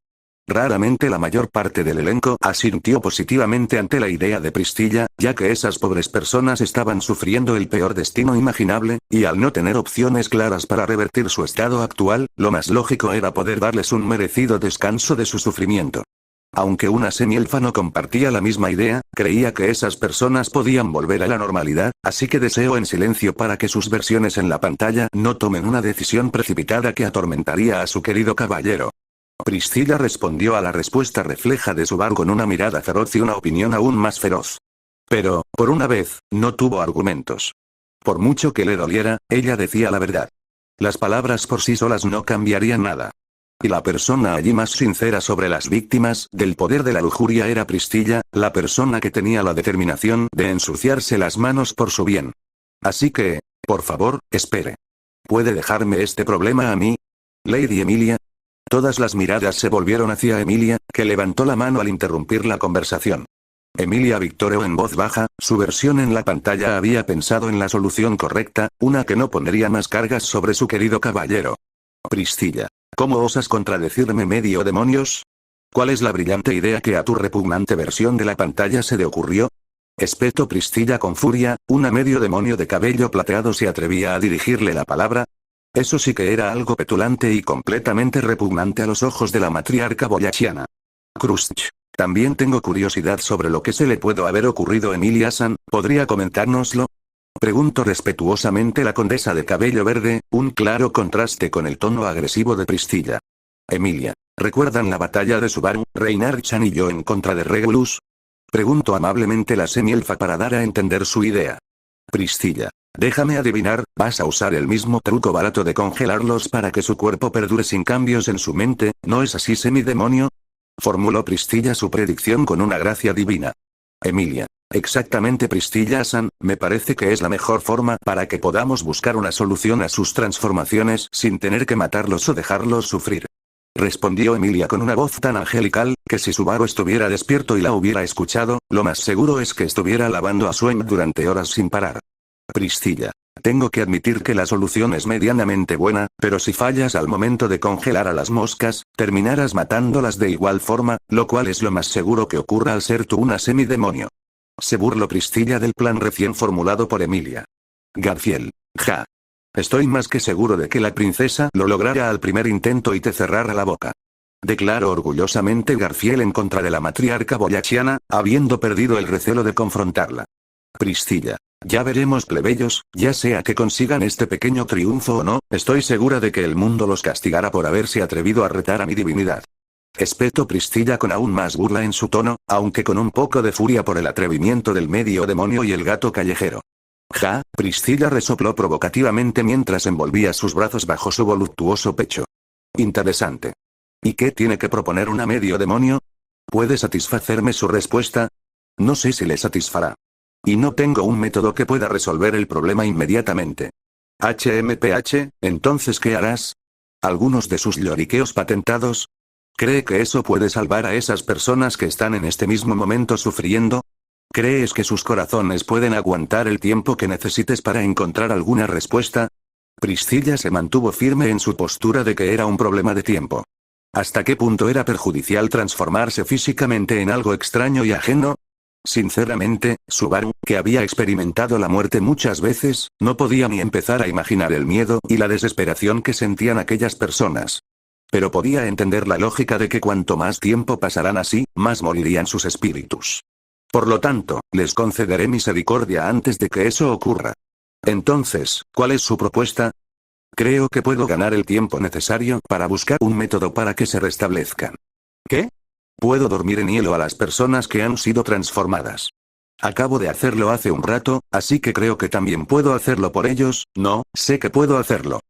Raramente la mayor parte del elenco asintió positivamente ante la idea de Priscilla, ya que esas pobres personas estaban sufriendo el peor destino imaginable, y al no tener opciones claras para revertir su estado actual, lo más lógico era poder darles un merecido descanso de su sufrimiento. Aunque una semielfa no compartía la misma idea, creía que esas personas podían volver a la normalidad, así que deseó en silencio para que sus versiones en la pantalla no tomen una decisión precipitada que atormentaría a su querido caballero. Priscilla respondió a la respuesta refleja de su bar con una mirada feroz y una opinión aún más feroz. Pero, por una vez, no tuvo argumentos. Por mucho que le doliera, ella decía la verdad. Las palabras por sí solas no cambiarían nada. Y la persona allí más sincera sobre las víctimas del poder de la lujuria era Priscilla, la persona que tenía la determinación de ensuciarse las manos por su bien. Así que, por favor, espere. ¿Puede dejarme este problema a mí? Lady Emilia. Todas las miradas se volvieron hacia Emilia, que levantó la mano al interrumpir la conversación. Emilia victoreó en voz baja, su versión en la pantalla había pensado en la solución correcta, una que no pondría más cargas sobre su querido caballero. Priscilla. ¿Cómo osas contradecirme medio demonios? ¿Cuál es la brillante idea que a tu repugnante versión de la pantalla se le ocurrió? Espetó Priscilla con furia, una medio demonio de cabello plateado se atrevía a dirigirle la palabra. Eso sí que era algo petulante y completamente repugnante a los ojos de la matriarca boyachiana. Crush. También tengo curiosidad sobre lo que se le pudo haber ocurrido a Emilia-san, ¿podría comentárnoslo? Preguntó respetuosamente la condesa de cabello verde, un claro contraste con el tono agresivo de Priscilla. Emilia. ¿Recuerdan la batalla de Subaru, Reynard-chan y yo en contra de Regulus? Preguntó amablemente la semielfa para dar a entender su idea. Priscilla. Déjame adivinar, vas a usar el mismo truco barato de congelarlos para que su cuerpo perdure sin cambios en su mente, ¿no es así semidemonio? Formuló Priscilla su predicción con una gracia divina. Emilia. Exactamente Priscilla-san, me parece que es la mejor forma para que podamos buscar una solución a sus transformaciones sin tener que matarlos o dejarlos sufrir. Respondió Emilia con una voz tan angelical, que si Subaru estuviera despierto y la hubiera escuchado, lo más seguro es que estuviera alabando a Swain durante horas sin parar. Priscilla. Tengo que admitir que la solución es medianamente buena, pero si fallas al momento de congelar a las moscas, terminarás matándolas de igual forma, lo cual es lo más seguro que ocurra al ser tú una semidemonio. Se burló Priscilla del plan recién formulado por Emilia. Garfiel. Ja. Estoy más que seguro de que la princesa lo lograra al primer intento y te cerrara la boca. Declaró orgullosamente Garfiel en contra de la matriarca boyachiana, habiendo perdido el recelo de confrontarla. Priscilla. Ya veremos plebeyos, ya sea que consigan este pequeño triunfo o no, estoy segura de que el mundo los castigará por haberse atrevido a retar a mi divinidad. Espetó Priscilla con aún más burla en su tono, aunque con un poco de furia por el atrevimiento del medio demonio y el gato callejero. Ja, Priscilla resopló provocativamente mientras envolvía sus brazos bajo su voluptuoso pecho. Interesante. ¿Y qué tiene que proponer una medio demonio? ¿Puede satisfacerme su respuesta? No sé si le satisfará. Y no tengo un método que pueda resolver el problema inmediatamente. HMPH, entonces ¿qué harás? ¿Algunos de sus lloriqueos patentados? ¿Cree que eso puede salvar a esas personas que están en este mismo momento sufriendo? ¿Crees que sus corazones pueden aguantar el tiempo que necesites para encontrar alguna respuesta? Priscilla se mantuvo firme en su postura de que era un problema de tiempo. ¿Hasta qué punto era perjudicial transformarse físicamente en algo extraño y ajeno? Sinceramente, Subaru, que había experimentado la muerte muchas veces, no podía ni empezar a imaginar el miedo y la desesperación que sentían aquellas personas. Pero podía entender la lógica de que cuanto más tiempo pasarán así, más morirían sus espíritus. Por lo tanto, les concederé misericordia antes de que eso ocurra. Entonces, ¿cuál es su propuesta? Creo que puedo ganar el tiempo necesario para buscar un método para que se restablezcan. ¿Qué? Puedo dormir en hielo a las personas que han sido transformadas. Acabo de hacerlo hace un rato, así que creo que también puedo hacerlo por ellos. No, sé que puedo hacerlo.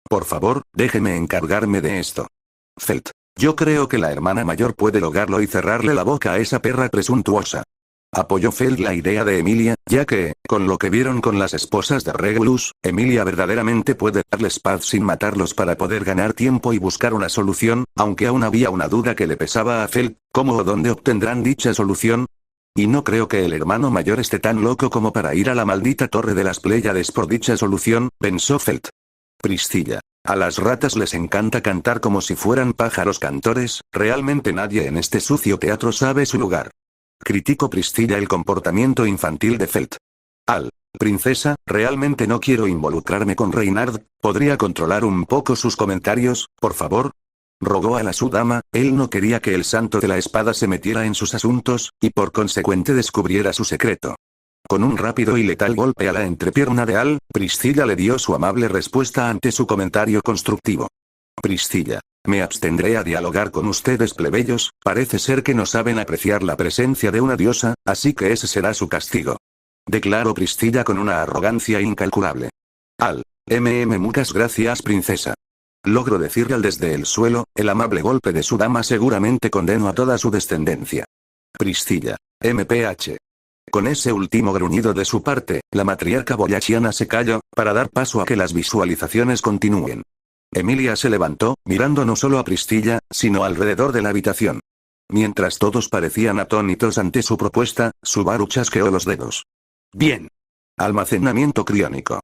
Por favor, déjeme encargarme de esto. Felt. Yo creo que la hermana mayor puede lograrlo y cerrarle la boca a esa perra presuntuosa. Apoyó Felt la idea de Emilia, ya que, con lo que vieron con las esposas de Regulus, Emilia verdaderamente puede darles paz sin matarlos para poder ganar tiempo y buscar una solución, aunque aún había una duda que le pesaba a Felt, ¿cómo o dónde obtendrán dicha solución? Y no creo que el hermano mayor esté tan loco como para ir a la maldita Torre de las Pléyades por dicha solución, pensó Felt. Priscilla. A las ratas les encanta cantar como si fueran pájaros cantores, realmente nadie en este sucio teatro sabe su lugar. Criticó Priscilla el comportamiento infantil de Felt. Princesa, realmente no quiero involucrarme con Reynard, ¿podría controlar un poco sus comentarios, por favor? Rogó a la sudama, él no quería que el santo de la espada se metiera en sus asuntos, y por consecuente descubriera su secreto. Con un rápido y letal golpe a la entrepierna de Al, Priscilla le dio su amable respuesta ante su comentario constructivo. Priscilla. Me abstendré a dialogar con ustedes plebeyos, parece ser que no saben apreciar la presencia de una diosa, así que ese será su castigo. Declaró Priscilla con una arrogancia incalculable. Muchas gracias princesa. Logro decirle desde el suelo, el amable golpe de su dama seguramente condenó a toda su descendencia. Priscilla. MPH. Con ese último gruñido de su parte, la matriarca boyachiana se calló, para dar paso a que las visualizaciones continúen. Emilia se levantó, mirando no solo a Priscilla, sino alrededor de la habitación. Mientras todos parecían atónitos ante su propuesta, Subaru chasqueó los dedos. Bien. Almacenamiento criónico.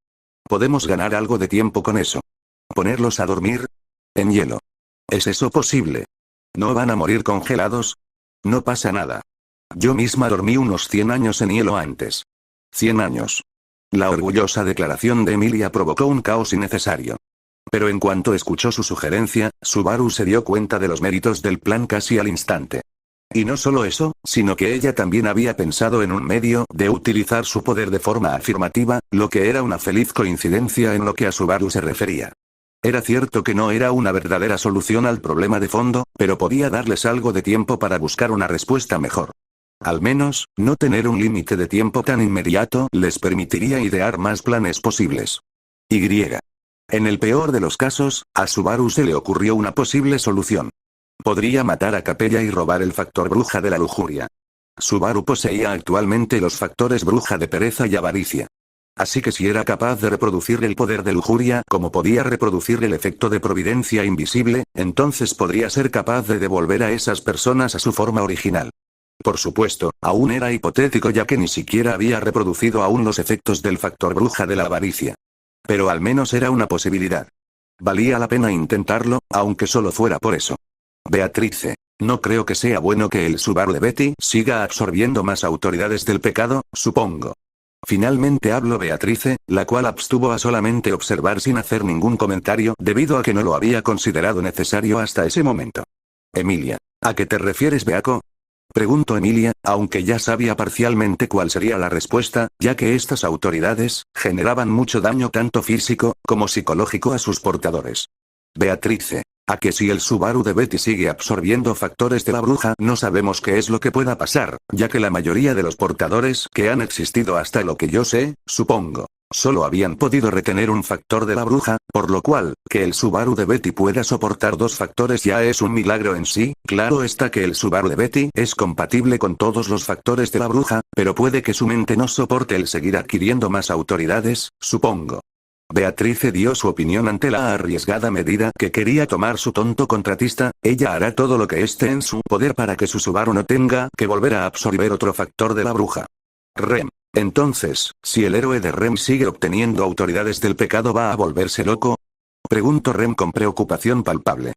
Podemos ganar algo de tiempo con eso. ¿Ponerlos a dormir? En hielo. ¿Es eso posible? ¿No van a morir congelados? No pasa nada. Yo misma dormí unos 100 años en hielo antes. 100 años. La orgullosa declaración de Emilia provocó un caos innecesario. Pero en cuanto escuchó su sugerencia, Subaru se dio cuenta de los méritos del plan casi al instante. Y no solo eso, sino que ella también había pensado en un medio de utilizar su poder de forma afirmativa, lo que era una feliz coincidencia en lo que a Subaru se refería. Era cierto que no era una verdadera solución al problema de fondo, pero podía darles algo de tiempo para buscar una respuesta mejor. Al menos, no tener un límite de tiempo tan inmediato les permitiría idear más planes posibles. En el peor de los casos, a Subaru se le ocurrió una posible solución. Podría matar a Capella y robar el factor bruja de la lujuria. Subaru poseía actualmente los factores bruja de pereza y avaricia. Así que si era capaz de reproducir el poder de lujuria como podía reproducir el efecto de providencia invisible, entonces podría ser capaz de devolver a esas personas a su forma original. Por supuesto, aún era hipotético ya que ni siquiera había reproducido aún los efectos del factor bruja de la avaricia. Pero al menos era una posibilidad. Valía la pena intentarlo, aunque solo fuera por eso. Beatrice. No creo que sea bueno que el Subaru de Betty siga absorbiendo más autoridades del pecado, supongo. Finalmente habló Beatrice, la cual abstuvo a solamente observar sin hacer ningún comentario debido a que no lo había considerado necesario hasta ese momento. Emilia. ¿A qué te refieres, Beaco? Preguntó Emilia, aunque ya sabía parcialmente cuál sería la respuesta, ya que estas autoridades generaban mucho daño tanto físico como psicológico a sus portadores. Beatrice. A que si el Subaru de Betty sigue absorbiendo factores de la bruja, no sabemos qué es lo que pueda pasar, ya que la mayoría de los portadores que han existido hasta lo que yo sé, supongo, solo habían podido retener un factor de la bruja, por lo cual, que el Subaru de Betty pueda soportar dos factores ya es un milagro en sí. Claro está que el Subaru de Betty es compatible con todos los factores de la bruja, pero puede que su mente no soporte el seguir adquiriendo más autoridades, supongo. Beatrice dio su opinión ante la arriesgada medida que quería tomar su tonto contratista. Ella hará todo lo que esté en su poder para que su Subaru no tenga que volver a absorber otro factor de la bruja. Rem. Entonces, si el héroe de Rem sigue obteniendo autoridades del pecado, ¿va a volverse loco? Preguntó Rem con preocupación palpable.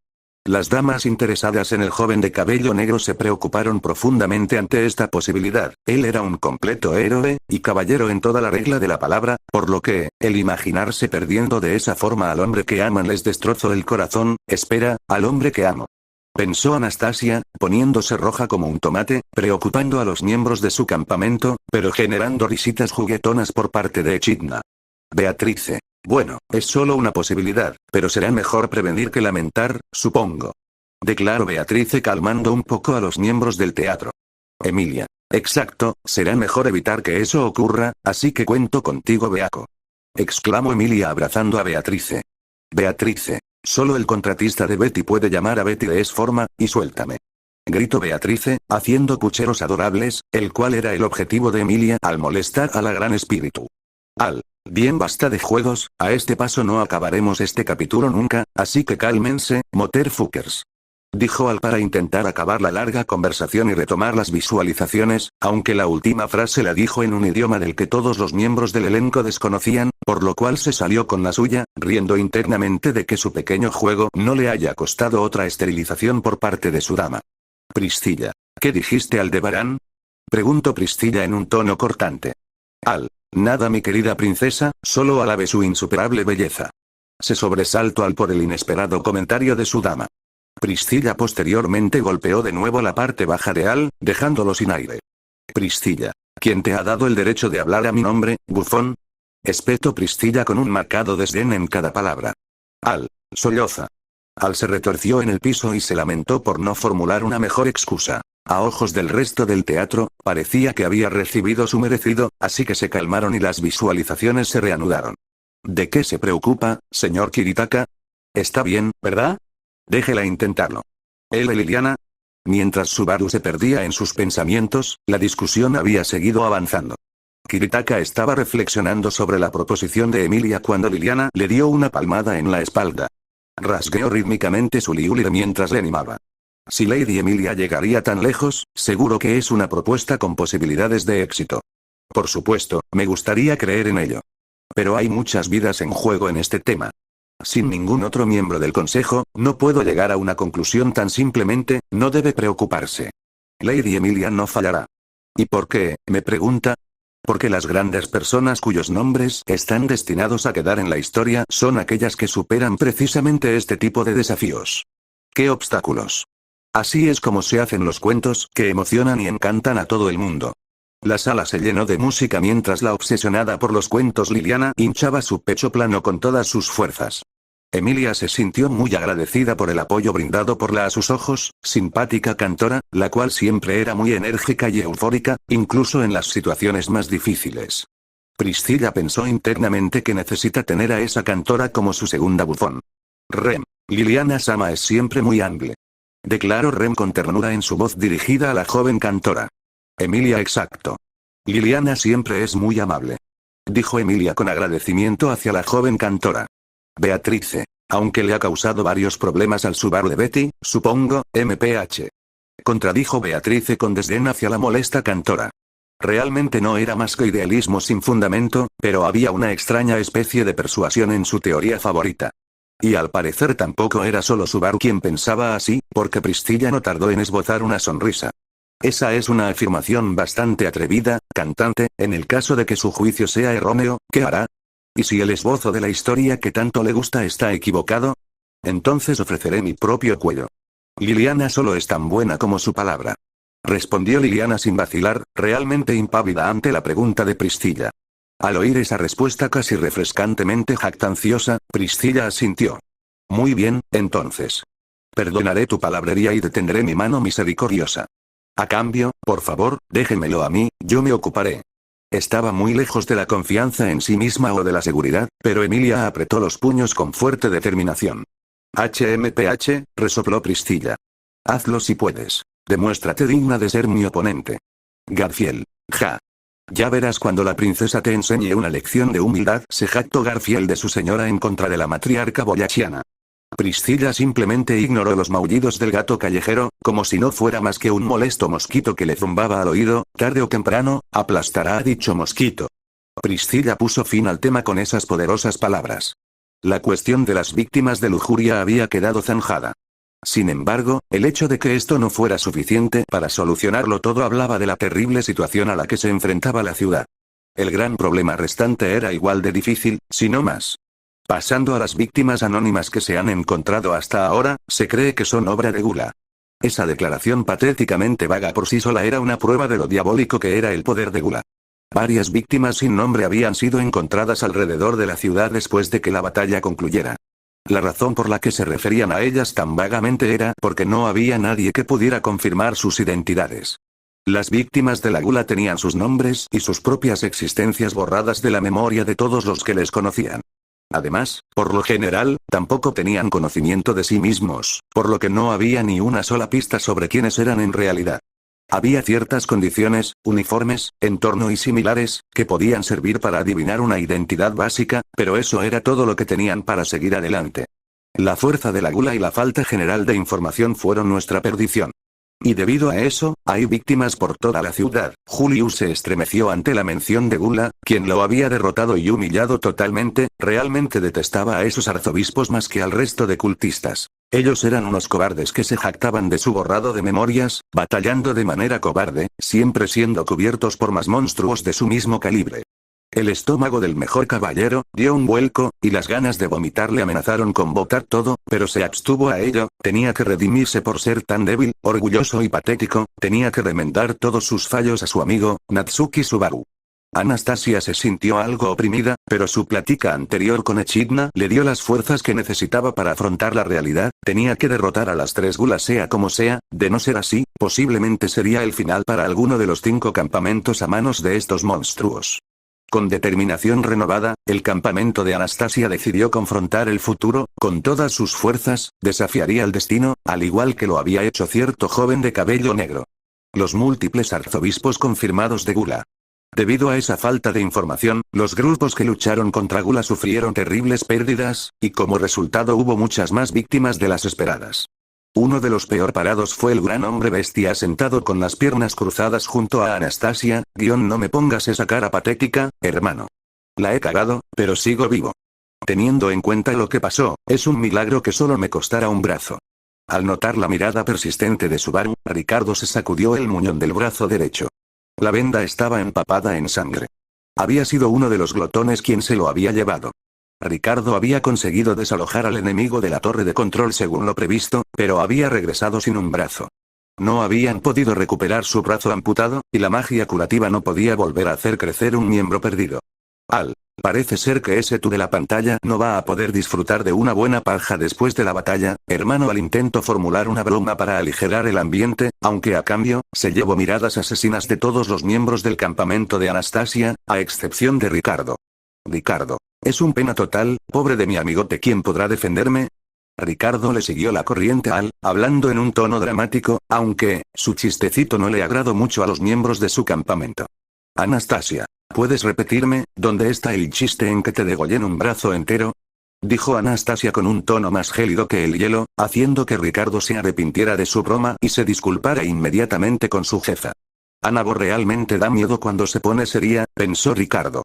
Las damas interesadas en el joven de cabello negro se preocuparon profundamente ante esta posibilidad. Él era un completo héroe, y caballero en toda la regla de la palabra, por lo que, el imaginarse perdiendo de esa forma al hombre que aman les destrozó el corazón. Espera, al hombre que amo. Pensó Anastasia, poniéndose roja como un tomate, preocupando a los miembros de su campamento, pero generando risitas juguetonas por parte de Echidna. Beatrice. Bueno, es solo una posibilidad, pero será mejor prevenir que lamentar, supongo. Declaró Beatrice calmando un poco a los miembros del teatro. Emilia. Exacto, será mejor evitar que eso ocurra, así que cuento contigo, Beaco. Exclamó Emilia abrazando a Beatrice. Beatrice. Solo el contratista de Betty puede llamar a Betty de esa forma, y suéltame. Gritó Beatrice, haciendo pucheros adorables, el cual era el objetivo de Emilia al molestar a la gran espíritu. Bien, basta de juegos, a este paso no acabaremos este capítulo nunca, así que cálmense, motherfuckers. Dijo Al para intentar acabar la larga conversación y retomar las visualizaciones, aunque la última frase la dijo en un idioma del que todos los miembros del elenco desconocían, por lo cual se salió con la suya, riendo internamente de que su pequeño juego no le haya costado otra esterilización por parte de su dama. Priscilla. ¿Qué dijiste, Aldebarán? Preguntó Priscilla en un tono cortante. Nada, mi querida princesa, solo alabe su insuperable belleza. Se sobresaltó Al por el inesperado comentario de su dama. Priscilla posteriormente golpeó de nuevo la parte baja de Al, dejándolo sin aire. Priscilla. ¿Quién te ha dado el derecho de hablar a mi nombre, bufón? Espetó Priscilla con un marcado desdén en cada palabra. Solloza. Al se retorció en el piso y se lamentó por no formular una mejor excusa. A ojos del resto del teatro, parecía que había recibido su merecido, así que se calmaron y las visualizaciones se reanudaron. ¿De qué se preocupa, señor Kiritaka? Está bien, ¿verdad? Déjela intentarlo. ¿Él y Liliana? Mientras Subaru se perdía en sus pensamientos, la discusión había seguido avanzando. Kiritaka estaba reflexionando sobre la proposición de Emilia cuando Liliana le dio una palmada en la espalda. Rasgueó rítmicamente su liulir mientras le animaba. Si Lady Emilia llegaría tan lejos, seguro que es una propuesta con posibilidades de éxito. Por supuesto, me gustaría creer en ello. Pero hay muchas vidas en juego en este tema. Sin ningún otro miembro del consejo, no puedo llegar a una conclusión tan simplemente. No debe preocuparse. Lady Emilia no fallará. ¿Y por qué, me pregunta? Porque las grandes personas cuyos nombres están destinados a quedar en la historia son aquellas que superan precisamente este tipo de desafíos. ¿Qué obstáculos? Así es como se hacen los cuentos que emocionan y encantan a todo el mundo. La sala se llenó de música mientras la obsesionada por los cuentos Liliana hinchaba su pecho plano con todas sus fuerzas. Emilia se sintió muy agradecida por el apoyo brindado por la a sus ojos, simpática cantora, la cual siempre era muy enérgica y eufórica, incluso en las situaciones más difíciles. Priscilla pensó internamente que necesita tener a esa cantora como su segunda bufón. Rem. Liliana Sama es siempre muy amable. Declaró Rem con ternura en su voz dirigida a la joven cantora. Emilia, exacto. Liliana siempre es muy amable. Dijo Emilia con agradecimiento hacia la joven cantora. Beatrice. Aunque le ha causado varios problemas al Subaru de Betty, supongo, MPH. Contradijo Beatrice con desdén hacia la molesta cantora. Realmente no era más que idealismo sin fundamento, pero había una extraña especie de persuasión en su teoría favorita. Y al parecer tampoco era solo Subaru quien pensaba así, porque Priscilla no tardó en esbozar una sonrisa. Esa es una afirmación bastante atrevida, cantante, en el caso de que su juicio sea erróneo, ¿qué hará? ¿Y si el esbozo de la historia que tanto le gusta está equivocado? Entonces ofreceré mi propio cuello. Liliana solo es tan buena como su palabra. Respondió Liliana sin vacilar, realmente impávida ante la pregunta de Priscilla. Al oír esa respuesta casi refrescantemente jactanciosa, Priscilla asintió. Muy bien, entonces. Perdonaré tu palabrería y detendré mi mano misericordiosa. A cambio, por favor, déjemelo a mí, yo me ocuparé. Estaba muy lejos de la confianza en sí misma o de la seguridad, pero Emilia apretó los puños con fuerte determinación. HMPH, resopló Priscilla. Hazlo si puedes. Demuéstrate digna de ser mi oponente. Garfield. Ja. Ya verás cuando la princesa te enseñe una lección de humildad, se jactó Garfield de su señora en contra de la matriarca boyachiana. Priscilla simplemente ignoró los maullidos del gato callejero, como si no fuera más que un molesto mosquito que le zumbaba al oído. Tarde o temprano, aplastará a dicho mosquito. Priscilla puso fin al tema con esas poderosas palabras. La cuestión de las víctimas de lujuria había quedado zanjada. Sin embargo, el hecho de que esto no fuera suficiente para solucionarlo todo hablaba de la terrible situación a la que se enfrentaba la ciudad. El gran problema restante era igual de difícil, si no más. Pasando a las víctimas anónimas que se han encontrado hasta ahora, se cree que son obra de gula. Esa declaración patéticamente vaga por sí sola era una prueba de lo diabólico que era el poder de gula. Varias víctimas sin nombre habían sido encontradas alrededor de la ciudad después de que la batalla concluyera. La razón por la que se referían a ellas tan vagamente era porque no había nadie que pudiera confirmar sus identidades. Las víctimas de la gula tenían sus nombres y sus propias existencias borradas de la memoria de todos los que les conocían. Además, por lo general, tampoco tenían conocimiento de sí mismos, por lo que no había ni una sola pista sobre quiénes eran en realidad. Había ciertas condiciones, uniformes, entorno y similares, que podían servir para adivinar una identidad básica, pero eso era todo lo que tenían para seguir adelante. La fuerza de la gula y la falta general de información fueron nuestra perdición. Y debido a eso, hay víctimas por toda la ciudad. Julius se estremeció ante la mención de Gula, quien lo había derrotado y humillado totalmente. Realmente detestaba a esos arzobispos más que al resto de cultistas. Ellos eran unos cobardes que se jactaban de su borrado de memorias, batallando de manera cobarde, siempre siendo cubiertos por más monstruos de su mismo calibre. El estómago del mejor caballero dio un vuelco, y las ganas de vomitar le amenazaron con botar todo, pero se abstuvo a ello. Tenía que redimirse por ser tan débil, orgulloso y patético, tenía que remendar todos sus fallos a su amigo, Natsuki Subaru. Anastasia se sintió algo oprimida, pero su plática anterior con Echidna le dio las fuerzas que necesitaba para afrontar la realidad. Tenía que derrotar a las tres gulas sea como sea, de no ser así, posiblemente sería el final para alguno de los 5 campamentos a manos de estos monstruos. Con determinación renovada, el campamento de Anastasia decidió confrontar el futuro, con todas sus fuerzas, desafiaría el destino, al igual que lo había hecho cierto joven de cabello negro. Los múltiples arzobispos confirmados de Gula. Debido a esa falta de información, los grupos que lucharon contra Gula sufrieron terribles pérdidas, y como resultado hubo muchas más víctimas de las esperadas. Uno de los peor parados fue el gran hombre bestia sentado con las piernas cruzadas junto a Anastasia. No me pongas esa cara patética, hermano. La he cagado, pero sigo vivo. Teniendo en cuenta lo que pasó, es un milagro que solo me costara un brazo. Al notar la mirada persistente de Subaru, Ricardo se sacudió el muñón del brazo derecho. La venda estaba empapada en sangre. Había sido uno de los glotones quien se lo había llevado. Ricardo había conseguido desalojar al enemigo de la torre de control según lo previsto, pero había regresado sin un brazo. No habían podido recuperar su brazo amputado, y la magia curativa no podía volver a hacer crecer un miembro perdido. Parece ser que ese tú de la pantalla no va a poder disfrutar de una buena paja después de la batalla, hermano. Al intento formular una broma para aligerar el ambiente, aunque a cambio, se llevó miradas asesinas de todos los miembros del campamento de Anastasia, a excepción de Ricardo. Ricardo. Es un pena total, pobre de mi amigote, ¿quién podrá defenderme? Ricardo le siguió la corriente hablando en un tono dramático, aunque, su chistecito no le agradó mucho a los miembros de su campamento. Anastasia, ¿puedes repetirme, dónde está el chiste en que te degollen un brazo entero? Dijo Anastasia con un tono más gélido que el hielo, haciendo que Ricardo se arrepintiera de su broma y se disculpara inmediatamente con su jefa. Anabo realmente da miedo cuando se pone seria, pensó Ricardo.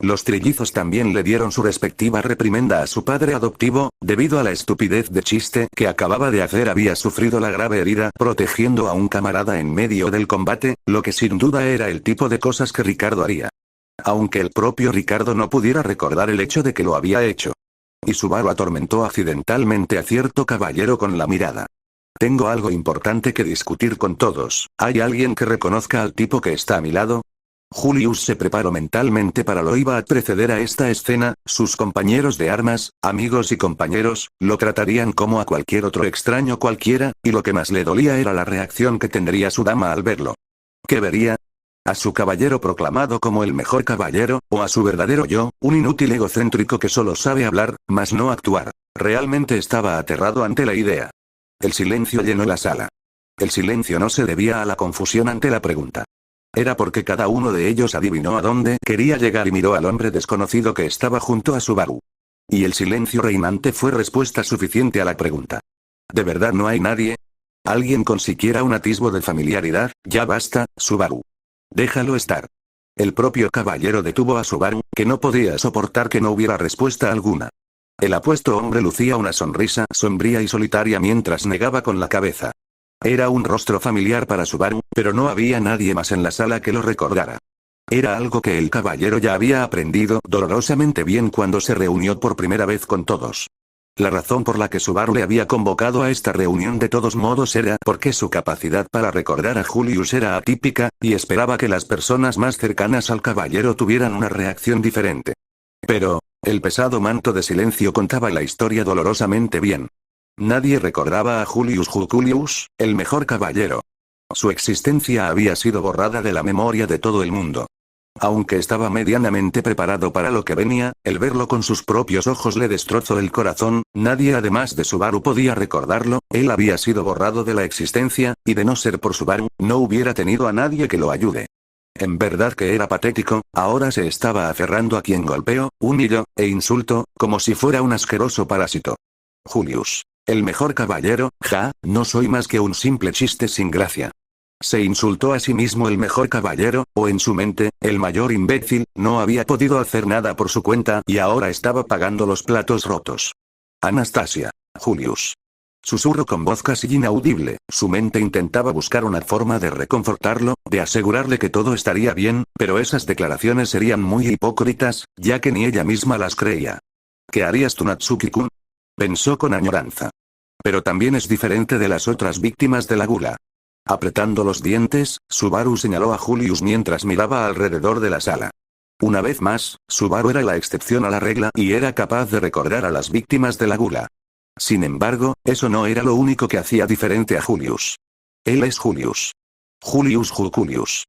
Los trillizos también le dieron su respectiva reprimenda a su padre adoptivo, debido a la estupidez de chiste que acababa de hacer. Había sufrido la grave herida protegiendo a un camarada en medio del combate, lo que sin duda era el tipo de cosas que Ricardo haría. Aunque el propio Ricardo no pudiera recordar el hecho de que lo había hecho. Y Subaru atormentó accidentalmente a cierto caballero con la mirada. Tengo algo importante que discutir con todos. ¿Hay alguien que reconozca al tipo que está a mi lado? Julius se preparó mentalmente para lo iba a preceder a esta escena. Sus compañeros de armas, amigos y compañeros, lo tratarían como a cualquier otro extraño cualquiera, y lo que más le dolía era la reacción que tendría su dama al verlo. ¿Qué vería? ¿A su caballero proclamado como el mejor caballero, o a su verdadero yo, un inútil egocéntrico que solo sabe hablar, mas no actuar? Realmente estaba aterrado ante la idea. El silencio llenó la sala. El silencio no se debía a la confusión ante la pregunta. Era porque cada uno de ellos adivinó a dónde quería llegar y miró al hombre desconocido que estaba junto a Subaru. Y el silencio reinante fue respuesta suficiente a la pregunta. ¿De verdad no hay nadie? ¿Alguien con siquiera un atisbo de familiaridad? Ya basta, Subaru. Déjalo estar. El propio caballero detuvo a Subaru, que no podía soportar que no hubiera respuesta alguna. El apuesto hombre lucía una sonrisa sombría y solitaria mientras negaba con la cabeza. Era un rostro familiar para Subaru, pero no había nadie más en la sala que lo recordara. Era algo que el caballero ya había aprendido dolorosamente bien cuando se reunió por primera vez con todos. La razón por la que Subaru le había convocado a esta reunión de todos modos era porque su capacidad para recordar a Julius era atípica, y esperaba que las personas más cercanas al caballero tuvieran una reacción diferente. Pero, el pesado manto de silencio contaba la historia dolorosamente bien. Nadie recordaba a Julius Juculius, el mejor caballero. Su existencia había sido borrada de la memoria de todo el mundo. Aunque estaba medianamente preparado para lo que venía, el verlo con sus propios ojos le destrozó el corazón. Nadie además de Subaru podía recordarlo, él había sido borrado de la existencia, y de no ser por Subaru, no hubiera tenido a nadie que lo ayude. En verdad que era patético, ahora se estaba aferrando a quien golpeó, humilló, e insultó, como si fuera un asqueroso parásito. Julius. El mejor caballero, no soy más que un simple chiste sin gracia. Se insultó a sí mismo el mejor caballero, o en su mente, el mayor imbécil, no había podido hacer nada por su cuenta y ahora estaba pagando los platos rotos. Anastasia. Julius. Susurró con voz casi inaudible, su mente intentaba buscar una forma de reconfortarlo, de asegurarle que todo estaría bien, pero esas declaraciones serían muy hipócritas, ya que ni ella misma las creía. ¿Qué harías tú, Natsuki-kun? Pensó con añoranza. Pero también es diferente de las otras víctimas de la gula. Apretando los dientes, Subaru señaló a Julius mientras miraba alrededor de la sala. Una vez más, Subaru era la excepción a la regla y era capaz de recordar a las víctimas de la gula. Sin embargo, eso no era lo único que hacía diferente a Julius. Él es Julius. Julius Juculius.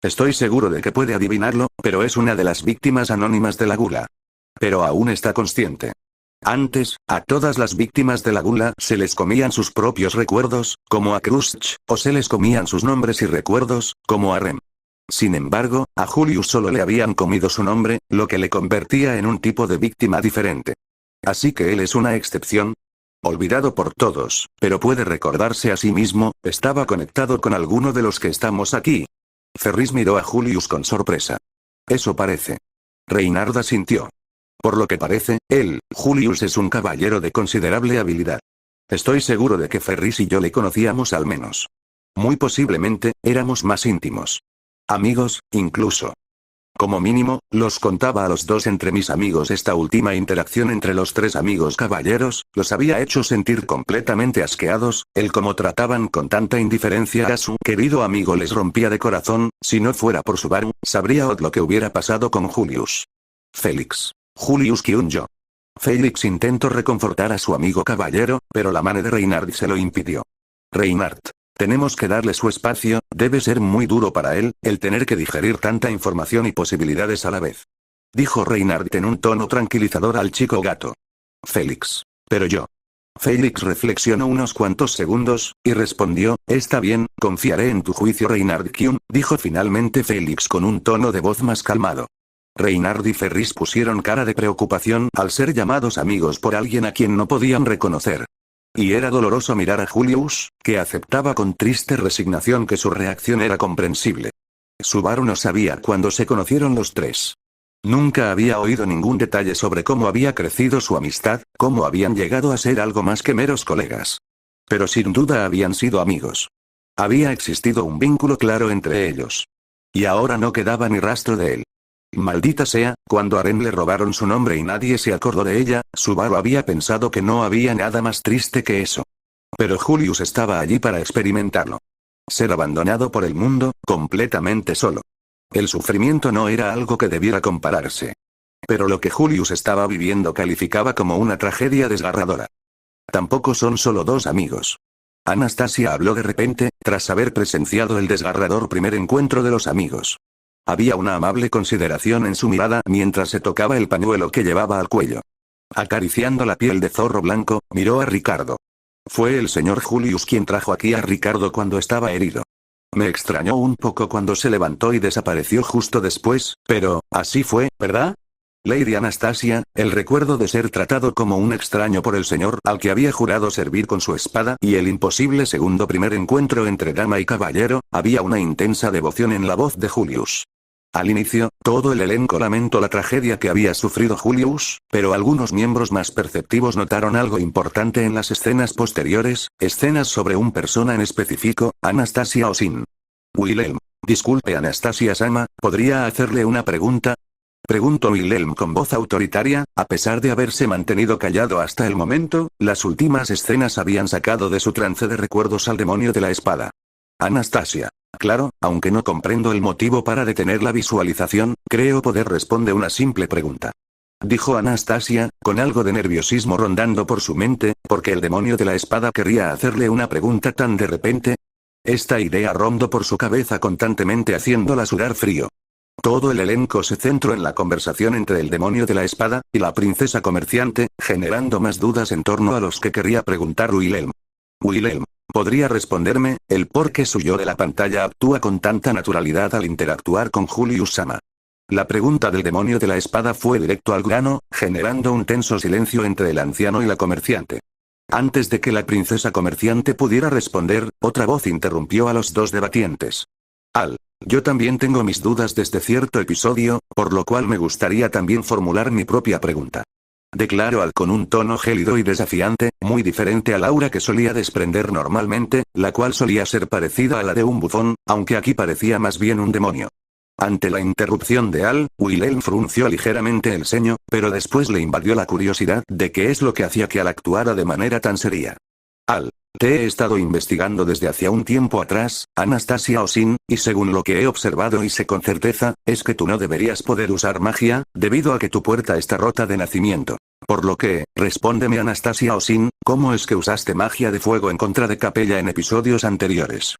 Estoy seguro de que puede adivinarlo, pero es una de las víctimas anónimas de la gula. Pero aún está consciente. Antes, a todas las víctimas de la gula se les comían sus propios recuerdos, como a Krusty, o se les comían sus nombres y recuerdos, como a Rem. Sin embargo, a Julius solo le habían comido su nombre, lo que le convertía en un tipo de víctima diferente. Así que él es una excepción. Olvidado por todos, pero puede recordarse a sí mismo, estaba conectado con alguno de los que estamos aquí. Ferris miró a Julius con sorpresa. Eso parece. Reynard asintió. Por lo que parece, él, Julius es un caballero de considerable habilidad. Estoy seguro de que Ferris y yo le conocíamos al menos. Muy posiblemente, éramos más íntimos. Amigos, incluso. Como mínimo, los contaba a los dos entre mis amigos. Esta última interacción entre los tres amigos caballeros, los había hecho sentir completamente asqueados, el cómo trataban con tanta indiferencia a su querido amigo les rompía de corazón. Si no fuera por Subaru, sabría lo que hubiera pasado con Julius. Félix. Julius Kyunjo. Félix intentó reconfortar a su amigo caballero, pero la mano de Reynard se lo impidió. Reynard. Tenemos que darle su espacio, debe ser muy duro para él, el tener que digerir tanta información y posibilidades a la vez. Dijo Reynard en un tono tranquilizador al chico gato. Félix. Pero yo. Félix reflexionó unos cuantos segundos, y respondió, está bien, confiaré en tu juicio Reynard Kyun, dijo finalmente Félix con un tono de voz más calmado. Reynard y Ferris pusieron cara de preocupación al ser llamados amigos por alguien a quien no podían reconocer. Y era doloroso mirar a Julius, que aceptaba con triste resignación que su reacción era comprensible. Subaru no sabía cuándo se conocieron los tres. Nunca había oído ningún detalle sobre cómo había crecido su amistad, cómo habían llegado a ser algo más que meros colegas. Pero sin duda habían sido amigos. Había existido un vínculo claro entre ellos. Y ahora no quedaba ni rastro de él. Maldita sea, cuando a Ren le robaron su nombre y nadie se acordó de ella, Subaru había pensado que no había nada más triste que eso. Pero Julius estaba allí para experimentarlo. Ser abandonado por el mundo, completamente solo. El sufrimiento no era algo que debiera compararse. Pero lo que Julius estaba viviendo calificaba como una tragedia desgarradora. Tampoco son solo dos amigos. Anastasia habló de repente, tras haber presenciado el desgarrador primer encuentro de los amigos. Había una amable consideración en su mirada mientras se tocaba el pañuelo que llevaba al cuello. Acariciando la piel de zorro blanco, miró a Ricardo. Fue el señor Julius quien trajo aquí a Ricardo cuando estaba herido. Me extrañó un poco cuando se levantó y desapareció justo después, pero, así fue, ¿verdad? Lady Anastasia, el recuerdo de ser tratado como un extraño por el señor al que había jurado servir con su espada y el imposible segundo primer encuentro entre dama y caballero, había una intensa devoción en la voz de Julius. Al inicio, todo el elenco lamentó la tragedia que había sufrido Julius, pero algunos miembros más perceptivos notaron algo importante en las escenas posteriores, escenas sobre un persona en específico, Anastasia Osin. Wilhelm. Disculpe Anastasia-sama, ¿podría hacerle una pregunta? Preguntó Wilhelm con voz autoritaria, a pesar de haberse mantenido callado hasta el momento, las últimas escenas habían sacado de su trance de recuerdos al demonio de la espada. Anastasia. Claro, aunque no comprendo el motivo para detener la visualización, creo poder responder una simple pregunta. Dijo Anastasia, con algo de nerviosismo rondando por su mente, porque el demonio de la espada querría hacerle una pregunta tan de repente. Esta idea rondó por su cabeza constantemente haciéndola sudar frío. Todo el elenco se centró en la conversación entre el demonio de la espada y la princesa comerciante, generando más dudas en torno a los que quería preguntar Wilhelm. Wilhelm, ¿podría responderme, el por qué su yo de la pantalla actúa con tanta naturalidad al interactuar con Julius-sama? La pregunta del demonio de la espada fue directo al grano, generando un tenso silencio entre el anciano y la comerciante. Antes de que la princesa comerciante pudiera responder, otra voz interrumpió a los dos debatientes. Yo también tengo mis dudas desde cierto episodio, por lo cual me gustaría también formular mi propia pregunta. Declaró Al con un tono gélido y desafiante, muy diferente al aura que solía desprender normalmente, la cual solía ser parecida a la de un bufón, aunque aquí parecía más bien un demonio. Ante la interrupción de Al, Wilhelm frunció ligeramente el ceño, pero después le invadió la curiosidad de qué es lo que hacía que Al actuara de manera tan seria. Al. Te he estado investigando desde hacía un tiempo atrás, Anastasia Osin, y según lo que he observado y sé con certeza, es que tú no deberías poder usar magia, debido a que tu puerta está rota de nacimiento. Por lo que, respóndeme Anastasia Osin, ¿cómo es que usaste magia de fuego en contra de Capella en episodios anteriores?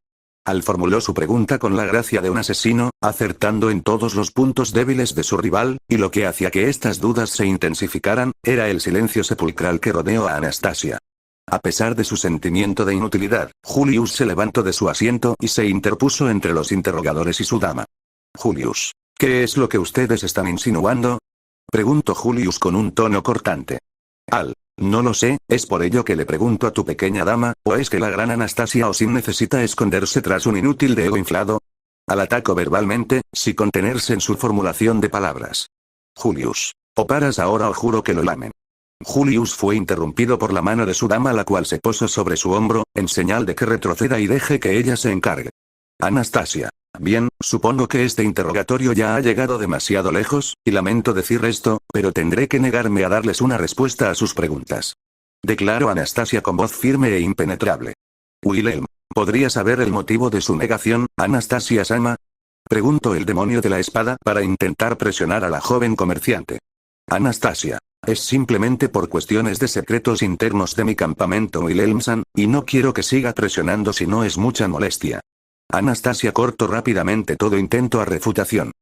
Al formuló su pregunta con la gracia de un asesino, acertando en todos los puntos débiles de su rival, y lo que hacía que estas dudas se intensificaran, era el silencio sepulcral que rodeó a Anastasia. A pesar de su sentimiento de inutilidad, Julius se levantó de su asiento y se interpuso entre los interrogadores y su dama. Julius, ¿qué es lo que ustedes están insinuando? Preguntó Julius con un tono cortante. Al, no lo sé, es por ello que le pregunto a tu pequeña dama, ¿o es que la gran Anastasia Osin necesita esconderse tras un inútil de ego inflado? Al atacó verbalmente, sin contenerse en su formulación de palabras. Julius, o paras ahora o juro que lo lamen. Julius fue interrumpido por la mano de su dama, la cual se posó sobre su hombro, en señal de que retroceda y deje que ella se encargue. Anastasia. Bien, supongo que este interrogatorio ya ha llegado demasiado lejos, y lamento decir esto, pero tendré que negarme a darles una respuesta a sus preguntas. Declaró Anastasia con voz firme e impenetrable. Wilhelm, ¿podría saber el motivo de su negación, Anastasia-sama? Preguntó el demonio de la espada para intentar presionar a la joven comerciante. Anastasia. Es simplemente por cuestiones de secretos internos de mi campamento Wilhelm-san, y no quiero que siga presionando si no es mucha molestia. Anastasia cortó rápidamente todo intento a refutación.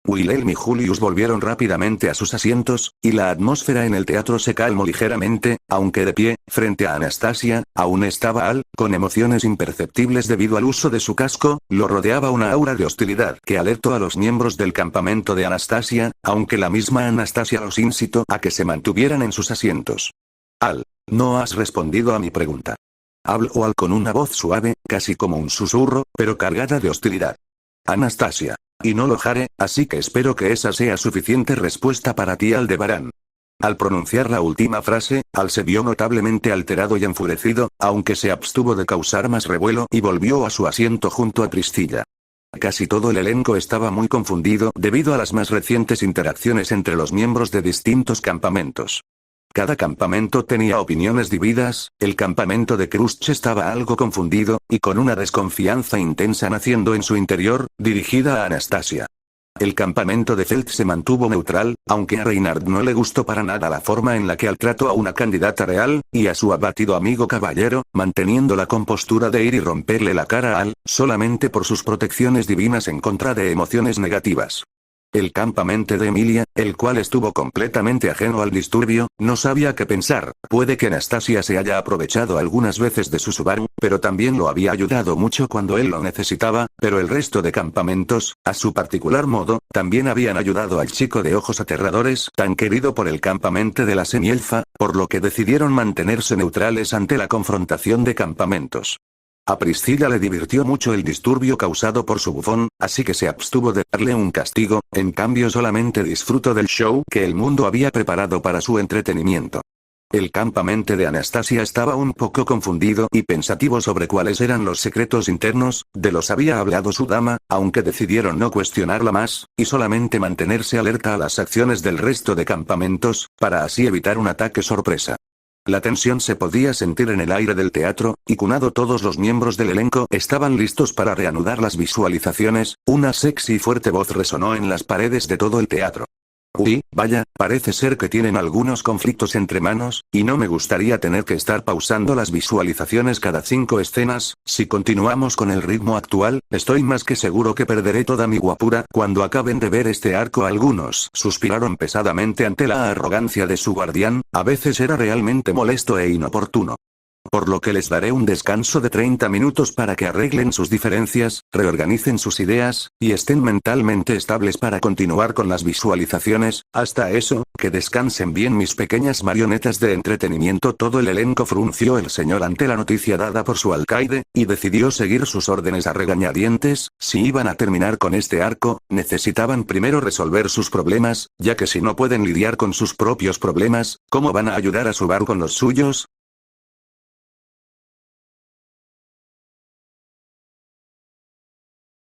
Wilhelm y Julius volvieron rápidamente a sus asientos, y la atmósfera en el teatro se calmó ligeramente, aunque de pie, frente a Anastasia, aún estaba Al, con emociones imperceptibles debido al uso de su casco, lo rodeaba una aura de hostilidad que alertó a los miembros del campamento de Anastasia, aunque la misma Anastasia los incitó a que se mantuvieran en sus asientos. Al, no has respondido a mi pregunta. Habló Al con una voz suave, casi como un susurro, pero cargada de hostilidad. Anastasia. Y no lo haré, así que espero que esa sea suficiente respuesta para ti Aldebarán. Al pronunciar la última frase, Al se vio notablemente alterado y enfurecido, aunque se abstuvo de causar más revuelo y volvió a su asiento junto a Priscilla. Casi todo el elenco estaba muy confundido debido a las más recientes interacciones entre los miembros de distintos campamentos. Cada campamento tenía opiniones divididas, el campamento de Krusch estaba algo confundido, y con una desconfianza intensa naciendo en su interior, dirigida a Anastasia. El campamento de Felt se mantuvo neutral, aunque a Reynard no le gustó para nada la forma en la que Al trató a una candidata real, y a su abatido amigo caballero, manteniendo la compostura de ir y romperle la cara a Al, solamente por sus protecciones divinas en contra de emociones negativas. El campamento de Emilia, el cual estuvo completamente ajeno al disturbio, no sabía qué pensar. Puede que Anastasia se haya aprovechado algunas veces de su Subaru, pero también lo había ayudado mucho cuando él lo necesitaba, pero el resto de campamentos, a su particular modo, también habían ayudado al chico de ojos aterradores, tan querido por el campamento de la semielfa, por lo que decidieron mantenerse neutrales ante la confrontación de campamentos. A Priscilla le divirtió mucho el disturbio causado por su bufón, así que se abstuvo de darle un castigo, en cambio solamente disfrutó del show que el mundo había preparado para su entretenimiento. El campamento de Anastasia estaba un poco confundido y pensativo sobre cuáles eran los secretos internos, de los había hablado su dama, aunque decidieron no cuestionarla más, y solamente mantenerse alerta a las acciones del resto de campamentos, para así evitar un ataque sorpresa. La tensión se podía sentir en el aire del teatro, y cunado todos los miembros del elenco estaban listos para reanudar las visualizaciones. Una sexy y fuerte voz resonó en las paredes de todo el teatro. Uy, vaya, parece ser que tienen algunos conflictos entre manos, y no me gustaría tener que estar pausando las visualizaciones cada 5 escenas. Si continuamos con el ritmo actual, estoy más que seguro que perderé toda mi guapura cuando acaben de ver este arco. Algunos suspiraron pesadamente ante la arrogancia de su guardián, a veces era realmente molesto e inoportuno. Por lo que les daré un descanso de 30 minutos para que arreglen sus diferencias, reorganicen sus ideas, y estén mentalmente estables para continuar con las visualizaciones. Hasta eso, que descansen bien mis pequeñas marionetas de entretenimiento. Todo el elenco frunció el ceño ante la noticia dada por su alcaide, y decidió seguir sus órdenes a regañadientes. Si iban a terminar con este arco, necesitaban primero resolver sus problemas, ya que si no pueden lidiar con sus propios problemas, ¿cómo van a ayudar a Subaru con los suyos?